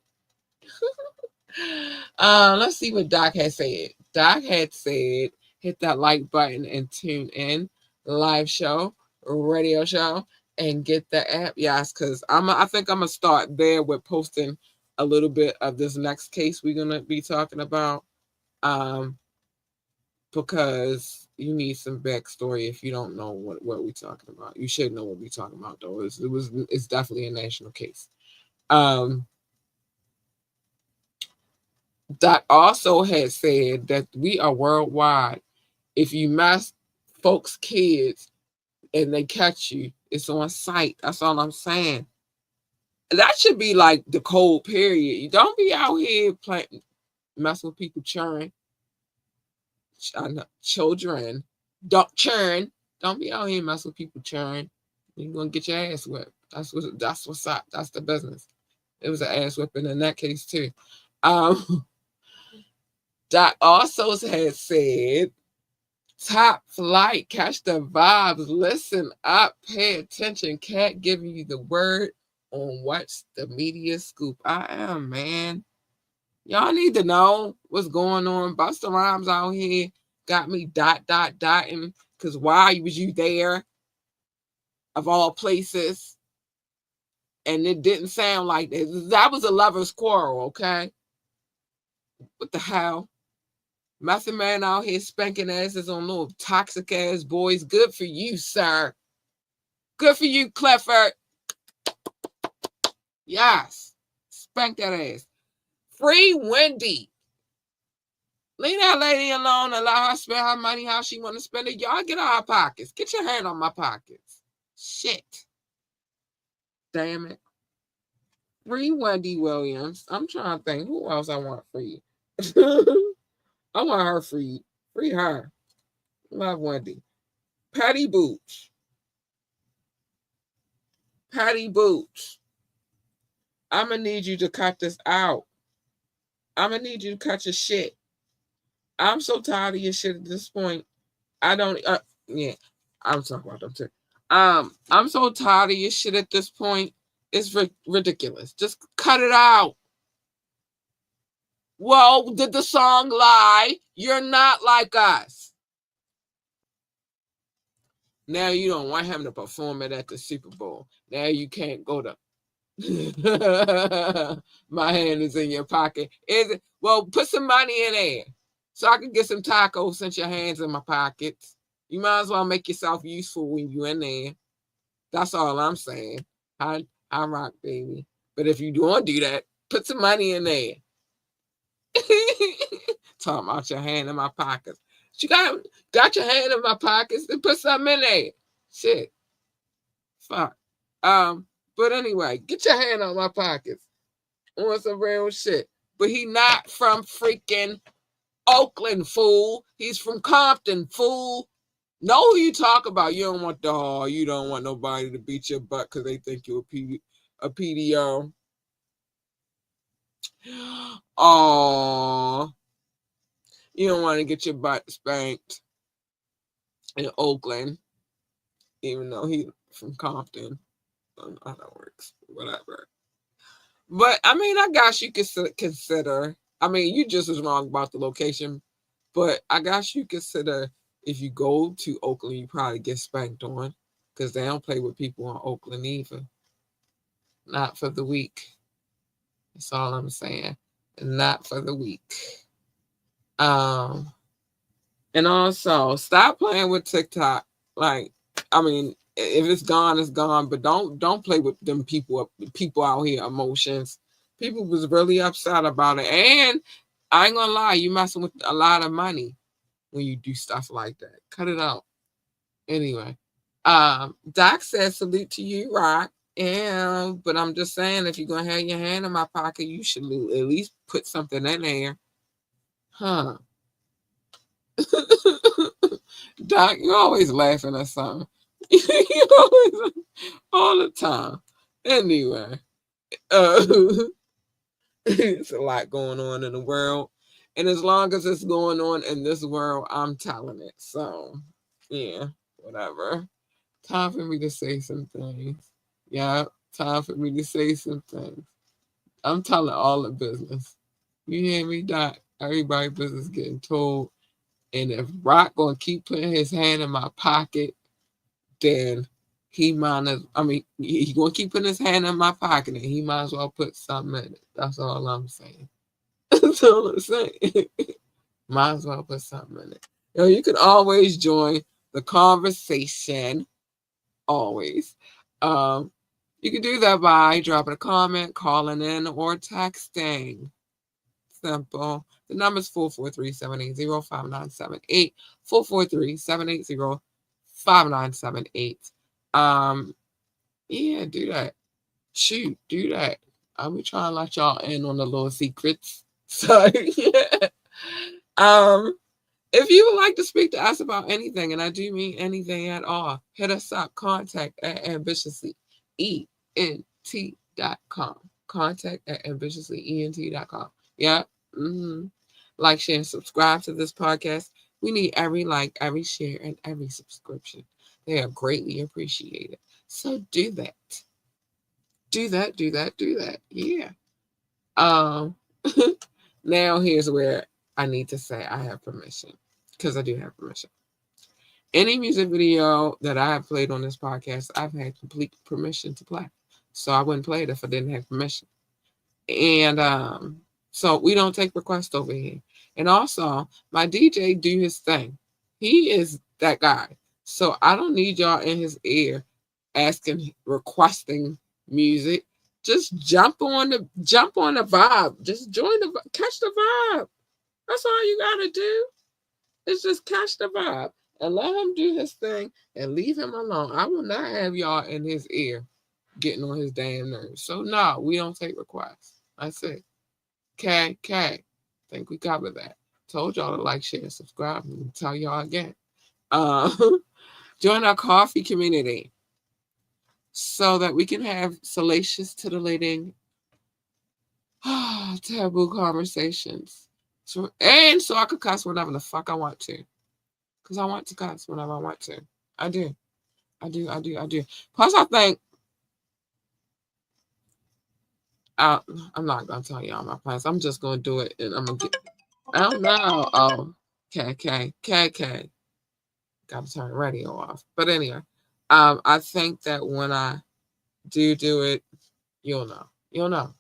Let's see what Doc had said. Doc had said, hit that like button and tune in. Live show, radio show, and get the app. Yes, because I think I'm gonna start there with posting a little bit of this next case we're gonna be talking about. Because you need some backstory if you don't know what we're talking about. You should know what we're talking about though. It's definitely a national case. Doc also had said that we are worldwide. If you mess folks' kids and they catch you, it's on site. That's all I'm saying. That should be like the cold period. You don't be out here messing with people churn. Children. Don't churn. Don't be out here messing with people churn. You're gonna get your ass whipped. That's what's up. That's the business. It was an ass whipping in that case too. Doc also had said Top flight, catch the vibes, listen up, pay attention. Cat giving you the word on what's the media scoop. I am, man. Y'all need to know what's going on. Busta Rhymes out here got me dotting. Because why was you there, of all places? And it didn't sound like that. That was a lover's quarrel, okay? What the hell? Method Man out here spanking asses on little toxic ass boys. Good for you, sir. Good for you, Clifford. Yes. Spank that ass. Free Wendy. Leave that lady alone and allow her to spend her money how she want to spend it. Y'all get out of our pockets. Get your hand on my pockets. Shit. Damn it. Free Wendy Williams. I'm trying to think who else I want free. I want her free. Free her. Love Wendy. Patty Boots. Patty Boots. I'm going to need you to cut this out. I'm going to need you to cut your shit. I'm so tired of your shit at this point. I don't, yeah, I'm talking about them too. I'm so tired of your shit at this point. It's ridiculous. Just cut it out. Well, did the song lie? You're not like us. Now you don't want him to perform it at the Super Bowl. Now you can't go to. My hand is in your pocket. Is it? Well, put some money in there so I can get some tacos since your hand's in my pockets. You might as well make yourself useful when you're in there. That's all I'm saying. I rock, baby. But if you don't do that, put some money in there. Talking about your hand in my pockets. You got your hand in my pockets, then put something in there. Shit. Fuck. But anyway, get your hand on my pockets. On some real shit. But he not from freaking Oakland, fool. He's from Compton, fool. Know who you talk about. You don't want you don't want nobody to beat your butt because they think you're a PDO. Oh, you don't want to get your butt spanked in Oakland, even though he's from Compton. I don't know how that works. Whatever. But I mean, I guess you could consider. I mean, you just was wrong about the location, but I guess you consider if you go to Oakland, you probably get spanked on because they don't play with people in Oakland either. Not for the weak. That's all I'm saying. Not for the weak. And also stop playing with TikTok. Like, I mean, if it's gone, it's gone. But don't play with them people out here emotions. People was really upset about it. And I ain't gonna lie, you messing with a lot of money when you do stuff like that. Cut it out. Anyway. Doc says salute to you, Rock. And but I'm just saying, if you're gonna have your hand in my pocket, you should at least put something in there. Huh. Doc, you're always laughing at something. You always, all the time. Anyway, it's a lot going on in the world. And as long as it's going on in this world, I'm telling it. So, yeah, whatever. Time for me to say some things. Yeah, time for me to say some things. I'm telling all the business. You hear me, Doc? Everybody business getting told. And if Rock gonna keep putting his hand in my pocket, then he gonna keep putting his hand in my pocket and he might as well put something in it. That's all I'm saying. That's all I'm saying. Might as well put something in it. You can always join the conversation. Always. You can do that by dropping a comment, calling in, or texting. Simple. The number is 443-780-5978. 443-780-5978. Yeah, do that. Shoot, do that. I'll be trying to let y'all in on the little secrets. So yeah. If you would like to speak to us about anything, and I do mean anything at all, hit us up. Contact at ambitiouslyent.com. Contact at ambitiouslyent.com. Yeah. Mm-hmm. Like, share, and subscribe to this podcast. We need every like, every share, and every subscription. They are greatly appreciated. So do that. Do that, do that, do that. Yeah. Um now here's where I need to say I have permission. Because I do have permission. Any music video that I have played on this podcast, I've had complete permission to play. So I wouldn't play it if I didn't have permission. And so we don't take requests over here. And also, my DJ do his thing. He is that guy. So I don't need y'all in his ear asking, requesting music. Just jump on the vibe. Just join catch the vibe. That's all you gotta do. Is just catch the vibe and let him do his thing and leave him alone. I will not have y'all in his ear getting on his damn nerves. So no, we don't take requests. That's it. Okay. Think we covered that. Told y'all to like, share, subscribe, and tell y'all again. Uh, join our coffee community so that we can have salacious, titillating, taboo conversations. So I could cuss whenever the fuck I want to. Because I want to cuss whenever I want to. I do. I do. Plus, I think I'm not gonna tell y'all my plans. I'm just gonna do it, and I'm gonna get. I don't know. Oh, okay. Got to turn the radio off. But anyway, I think that when I do it, you'll know. You'll know.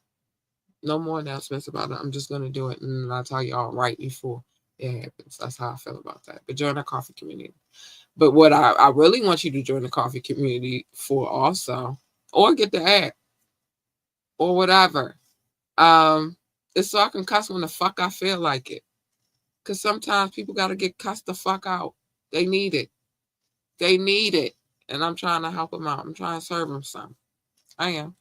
No more announcements about it. I'm just gonna do it, and I'll tell y'all right before it happens. That's how I feel about that. But join the coffee community. But what I really want you to join the coffee community for also, or get the app, or whatever. It's so I can cuss when the fuck I feel like it. Cause sometimes people gotta get cussed the fuck out. They need it. They need it. And I'm trying to help them out. I'm trying to serve them some. I am.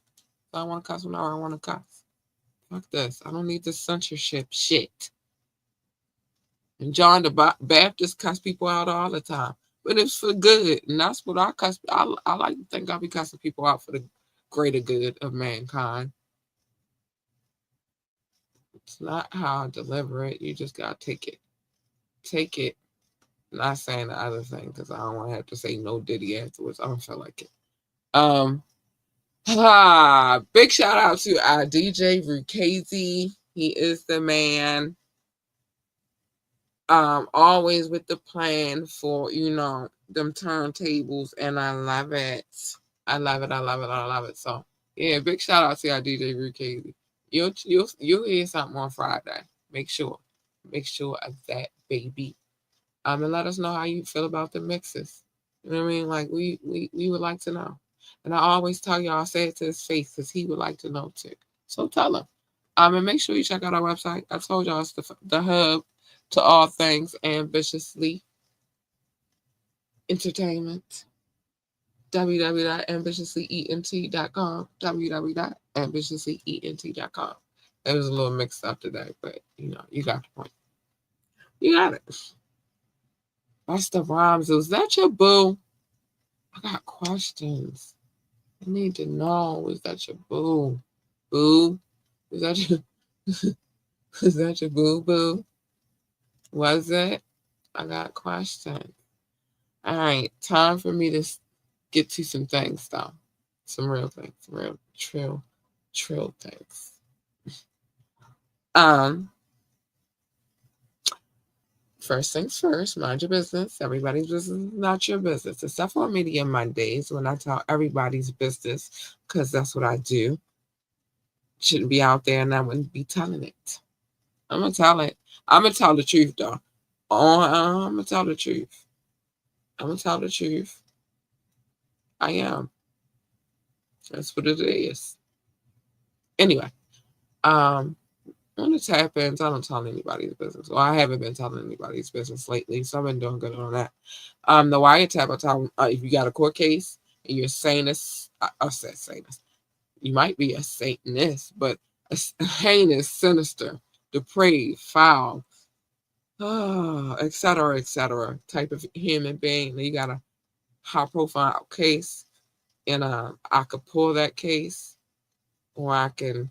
So I want to cuss whenever I want to cuss. Fuck this. I don't need this censorship shit. And John the Baptist cuss people out all the time. But it's for good. And that's what I cuss. I like to think I'll be cussing people out for the greater good of mankind. It's not how I deliver it. You just got to take it. Take it. Not saying the other thing because I don't want to have to say no Diddy afterwards. I don't feel like it. Big shout out to our DJ Rukazi. He is the man. Always with the plan for them turntables, and I love it. I love it. So yeah, big shout out to our DJ Rukazi. You'll hear something on Friday. Make sure of that, baby. And let us know how you feel about the mixes. You know what I mean? Like we would like to know. And I always tell y'all, say it to his face because he would like to know too. So tell him. And make sure you check out our website. I told y'all it's the hub to all things ambitiously entertainment. www.ambitiouslyent.com. www.ambitiouslyent.com. It was a little mixed up today, but you got the point. You got it. That's the rhymes. Was that your boo? I got questions. I need to know. Was that your boo? Boo? Was that your was that your boo boo? Was it? I got questions. All right, time for me to get to some things though. Some real things. Some real trill things. First things first, mind your business. Everybody's business is not your business. Except for Media Mondays when I tell everybody's business, because that's what I do. Shouldn't be out there and I wouldn't be telling it. I'm going to tell it. I'm going to tell the truth, though. I'm going to tell the truth. I'm going to tell the truth. I am. That's what it is. Anyway, on the tap ins, I don't tell anybody's business. Well, I haven't been telling anybody's business lately, so I've been doing good on that. The wiretap, I tell them, if you got a court case and you're Satanist, I said Satanist. You might be a Satanist, but a heinous, sinister, depraved, foul, etc., type of human being. You got a high-profile case, and I could pull that case, or I can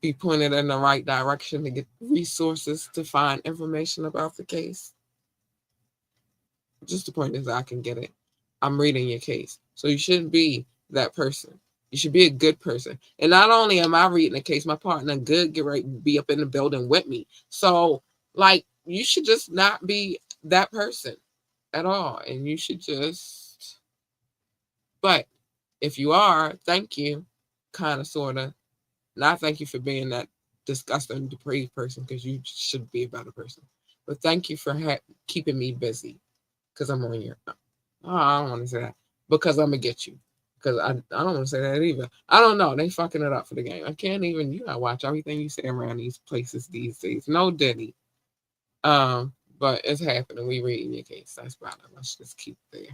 be pointed in the right direction to get resources to find information about the case. Just the point is I can get it. I'm reading your case. So you shouldn't be that person. You should be a good person. And not only am I reading the case, my partner good get right be up in the building with me. So like you should just not be that person at all. And you should just but if you are, thank you. Kind of sorta. Not thank you for being that disgusting, depraved person because you should be a better person. But thank you for keeping me busy because I'm on your. Oh, I don't want to say that because I'm gonna get you. Because I don't want to say that either. I don't know. They fucking it up for the game. I can't even. You gotta watch everything you say around these places these days. No Diddy. But it's happening. We reading your case. That's about it. Let's just keep it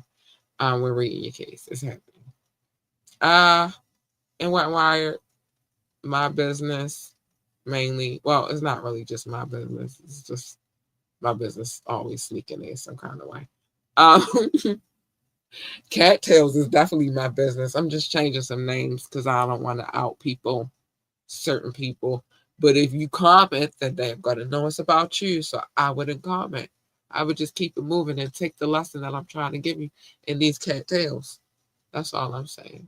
there. We're reading your case. It's happening. Uh, and Wet Wired, my business mainly. Well, it's not really just my business. It's just my business always sneaking in some kind of way. Um, Cattails is definitely my business. I'm just changing some names because I don't want to out people, certain people. But if you comment, then they're gonna know it's about you. So I wouldn't comment. I would just keep it moving and take the lesson that I'm trying to give you in these cattails. That's all I'm saying.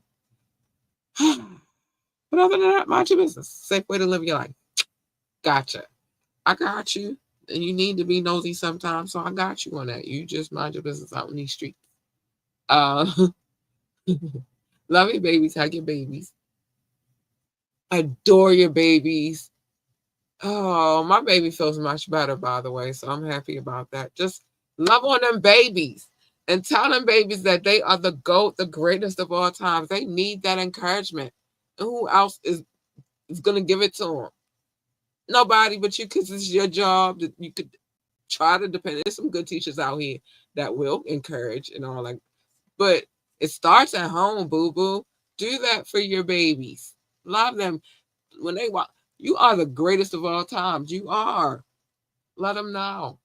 But other than that, mind your business. Safe way to live your life. Gotcha. I got you. And you need to be nosy sometimes, so I got you on that. You just mind your business out in these streets. Uh, love your babies, hug your babies, adore your babies. Oh, my baby feels much better, by the way, so I'm happy about that. Just love on them babies and tell them babies that they are the GOAT, the greatest of all times. They need that encouragement. And who else is going to give it to them? Nobody but you, because it's your job. That you could try to depend. There's some good teachers out here that will encourage and all that. But it starts at home, boo boo. Do that for your babies. Love them when they walk. You are the greatest of all times. You are. Let them know.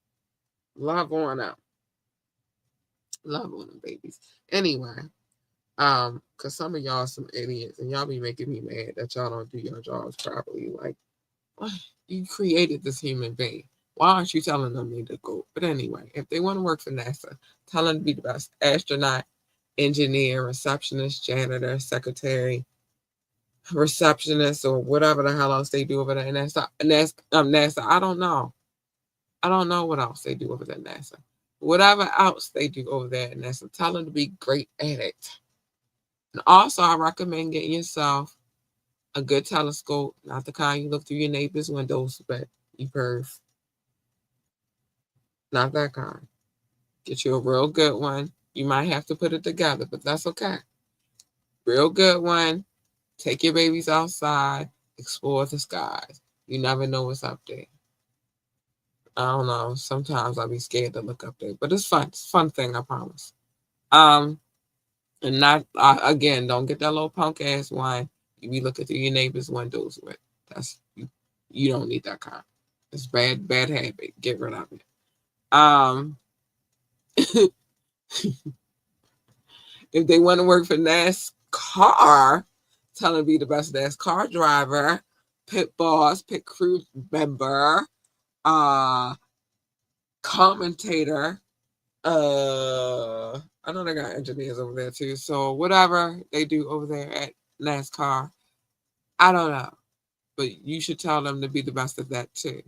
Love on them. Love on them, babies. Anyway, because some of y'all are some idiots and y'all be making me mad that y'all don't do your jobs properly. Like, you created this human being. Why aren't you telling them they to go? But anyway, if they want to work for NASA, tell them to be the best astronaut, engineer, receptionist, janitor, secretary, receptionist, or whatever the hell else they do over there. And NASA. I don't know. I don't know what else they do over there at NASA. Whatever else they do over there at NASA, tell them to be great at it. And also, I recommend getting yourself a good telescope, not the kind you look through your neighbor's windows, but you perv. Not that kind. Get you a real good one. You might have to put it together, but that's okay. Real good one. Take your babies outside, explore the skies. You never know what's up there. I don't know. Sometimes I'll be scared to look up there, but it's fun. It's a fun thing, I promise. Um, and not again. Don't get that little punk ass one you be looking through your neighbor's windows with. That's you. You don't need that kind. It's bad habit. Get rid of it. Um, if they want to work for NASCAR, tell them to be the best NASCAR driver, pit boss, pit crew member, uh, commentator. I know they got engineers over there too. So whatever they do over there at NASCAR, I don't know, but you should tell them to be the best at that too.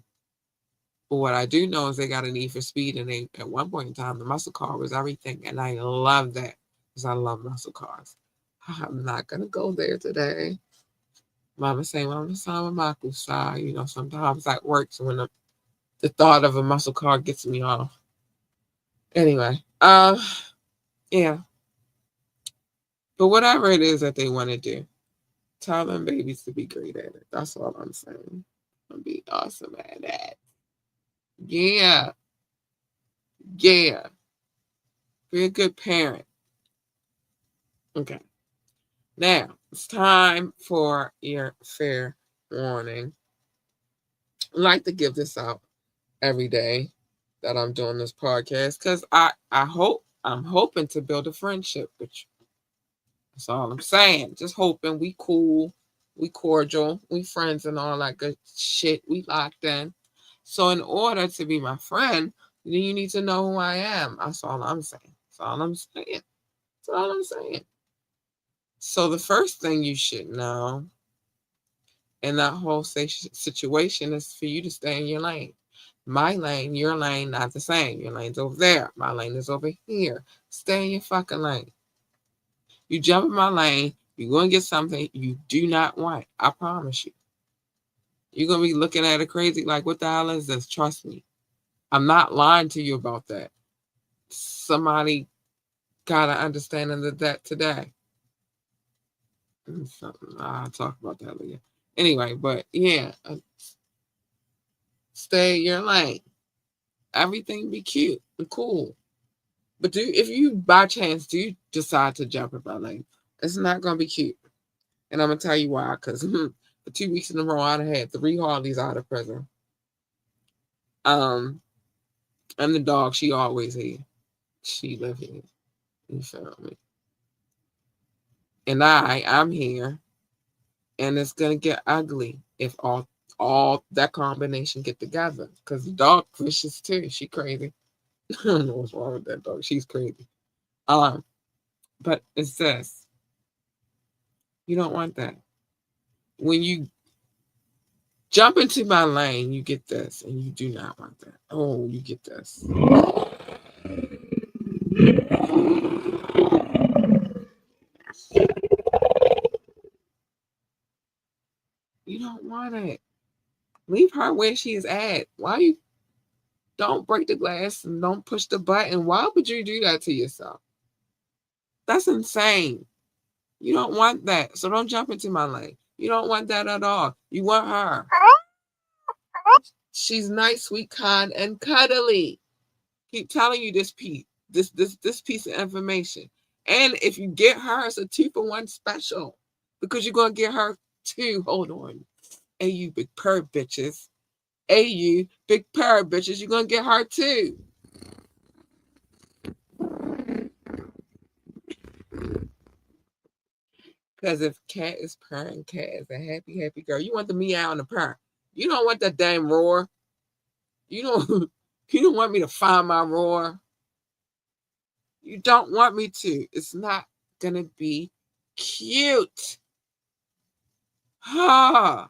But what I do know is they got a need for speed, and they at one point in time the muscle car was everything, and I love that because I love muscle cars. I'm not gonna go there today. Mama say, Mama sama maku sa. You know, sometimes that works when the thought of a muscle car gets me off. Anyway, yeah. But whatever it is that they want to do, tell them babies to be great at it. That's all I'm saying. I'll be awesome at that. Yeah. Yeah. Be a good parent. Okay. Now, it's time for your fair warning. I like to give this out every day that I'm doing this podcast because I'm hoping to build a friendship with you. That's all I'm saying. Just hoping we cool, we cordial, we friends and all that good shit. We locked in. So in order to be my friend, Then you need to know who I am. That's all I'm saying. That's all I'm saying. That's all I'm saying. So the first thing you should know in that whole situation is for you to stay in your lane. My lane, your lane, not the same. Your lane's over there. My lane is over here. Stay in your fucking lane. You jump in my lane, you're going to get something you do not want. I promise you. You're going to be looking at it crazy like, what the hell is this? Trust me. I'm not lying to you about that. Somebody got an understanding of that today. I'll talk about that later. Anyway, but yeah, stay in your lane. Everything be cute and cool. But if you by chance do decide to jump in my lane, it's not gonna be cute. And I'm gonna tell you why. Because for 2 weeks in a row, I had 3 Harleys out of prison. And the dog, she always here. She live here. You feel me? And I'm here, and it's gonna get ugly if all that combination get together. Because the dog vicious too. She crazy. I don't know what's wrong with that dog. She's crazy. But it says you don't want that. When you jump into my lane, you get this, and you do not want that. Oh, you get this. You don't want it. Leave her where she is at. Why you don't break the glass and don't push the button? Why would you do that to yourself? That's insane. You don't want that. So don't jump into my lane. You don't want that at all. You want her. She's nice, sweet, kind, and cuddly. Keep telling you this piece, this piece of information. And if you get her, it's a 2-for-1 special. Because you're gonna get her too. Hold on. Hey, you big purr bitches. Hey, you big purr bitches. You're gonna get her too. Because if cat is purring, cat is a happy, happy girl. You want the meow and the purr. You don't want that damn roar. You don't you don't want me to find my roar. You don't want me to. It's not gonna be cute. Ha!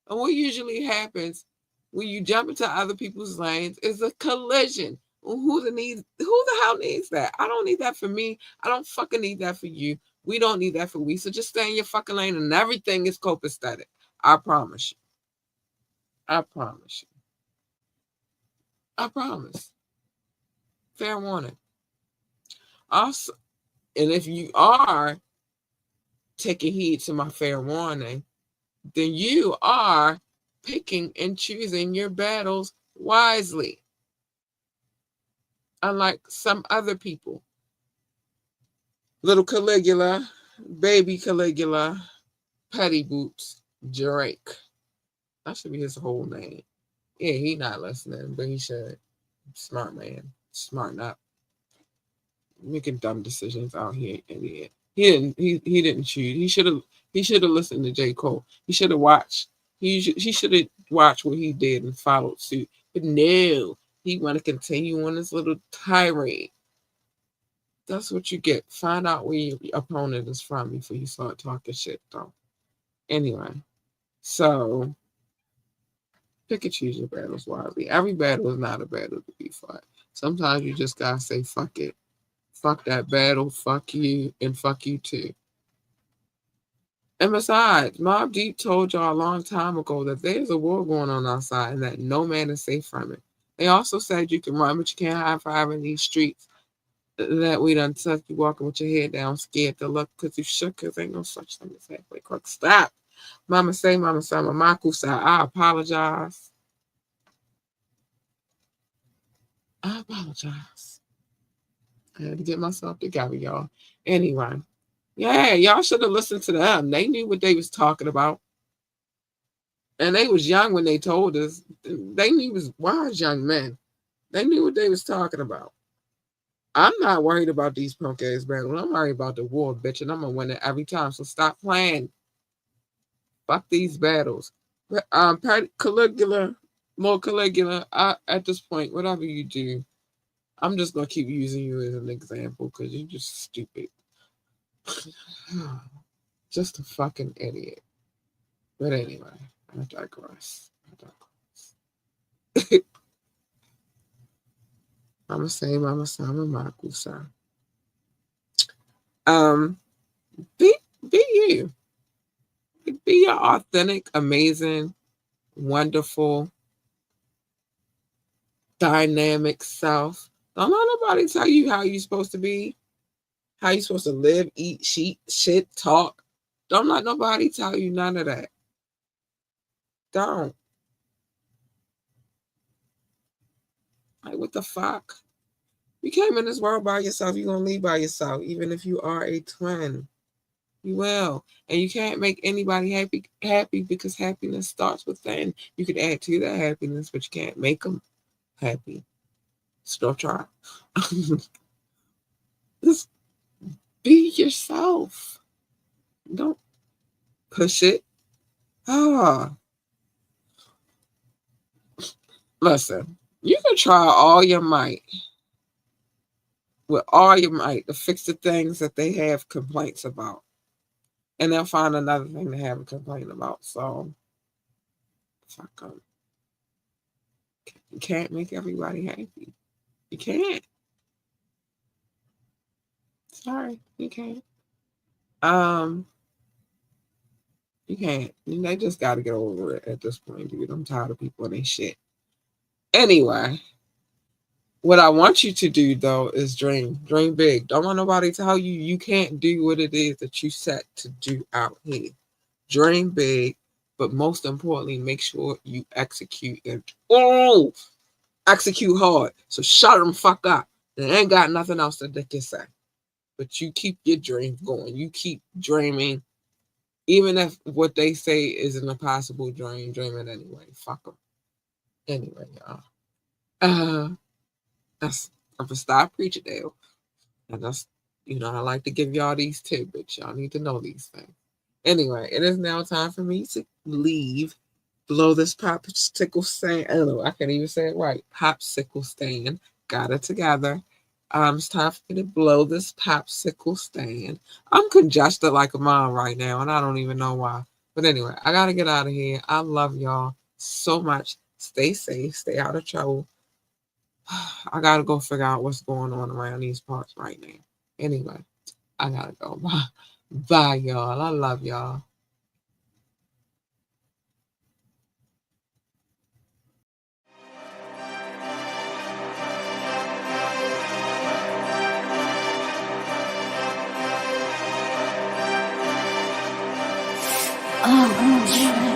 And what usually happens when you jump into other people's lanes is a collision. Who the hell needs that? I don't need that for me. I don't fucking need that for you. We don't need that for we. So just stay in your fucking lane and everything is copacetic. I promise you. I promise you. I promise. Fair warning. Also, and if you are taking heed to my fair warning, then you are picking and choosing your battles wisely. Unlike some other people. Little Caligula, baby Caligula, Petty Boots, Drake. That should be his whole name. Yeah, he not listening, but he should. Smart man. Smarten up. Making dumb decisions out here, idiot. He didn't choose. He should have listened to J. Cole. He should have watched. He should have watched what he did and followed suit. But no, he want to continue on this little tirade. That's what you get. Find out where your opponent is from before you start talking shit, though. Anyway, so pick and choose your battles wisely. Every battle is not a battle to be fought. Sometimes you just gotta say fuck it. Fuck that battle, fuck you, and fuck you too. And besides, Mobb Deep told y'all a long time ago that there's a war going on outside and that no man is safe from it. They also said you can run, but you can't hide forever in these streets. That we done took you walking with your head down, scared to look because you shook, because ain't no such thing as halfway crook. Stop. Mama say, Mama say, Mamaku say, I apologize. I apologize. I had to get myself together, y'all. Anyway, yeah, y'all should have listened to them. They knew what they was talking about. And they was young when they told us. They knew was wise young men. They knew what they was talking about. I'm not worried about these punk ass battles. I'm worried about the war, bitch, and I'm gonna win it every time. So stop playing. Fuck these battles. Caligula, more Caligula. At this point, whatever you do, I'm just gonna keep using you as an example because you're just stupid. Just a fucking idiot. But anyway, I digress. Mama say, Mama Sama Makusa. Be you. Be your authentic, amazing, wonderful, dynamic self. Don't let nobody tell you how you're supposed to be, how you're supposed to live, eat, shit, talk. Don't let nobody tell you none of that. Don't. Like, what the fuck? You came in this world by yourself. You're going to leave by yourself, even if you are a twin. You will. And you can't make anybody happy because happiness starts within. You can add to that happiness, but you can't make them happy. So don't try. Just be yourself. Don't push it. Listen, you can try all your might, with all your might, to fix the things that they have complaints about. And they'll find another thing to have a complaint about. So, fuck them. You can't make everybody happy. You can't. Sorry, you can't. You can't. They just got to get over it at this point, dude. I'm tired of people and they shit. Anyway, what I want you to do, though, is dream. Dream big. Don't want nobody to tell you you can't do what it is that you set to do out here. Dream big, but most importantly, make sure you execute and execute hard. So shut them fuck up. They ain't got nothing else that they can say. But you keep your dreams going. You keep dreaming. Even if what they say is an impossible dream, dream it anyway. Fuck them. Anyway, y'all. I'm gonna stop preaching now. And that's, I like to give y'all these tidbits. Y'all need to know these things. Anyway, it is now time for me to leave. Blow this popsicle stand. I don't know. I can't even say it right. Popsicle stand. Got it together. It's time for me to blow this popsicle stand. I'm congested like a mom right now, and I don't even know why. But anyway, I gotta get out of here. I love y'all so much. Stay safe. Stay out of trouble. I gotta go figure out what's going on around these parts right now. Anyway, I gotta go. Bye. Bye, y'all. I love y'all. Oh,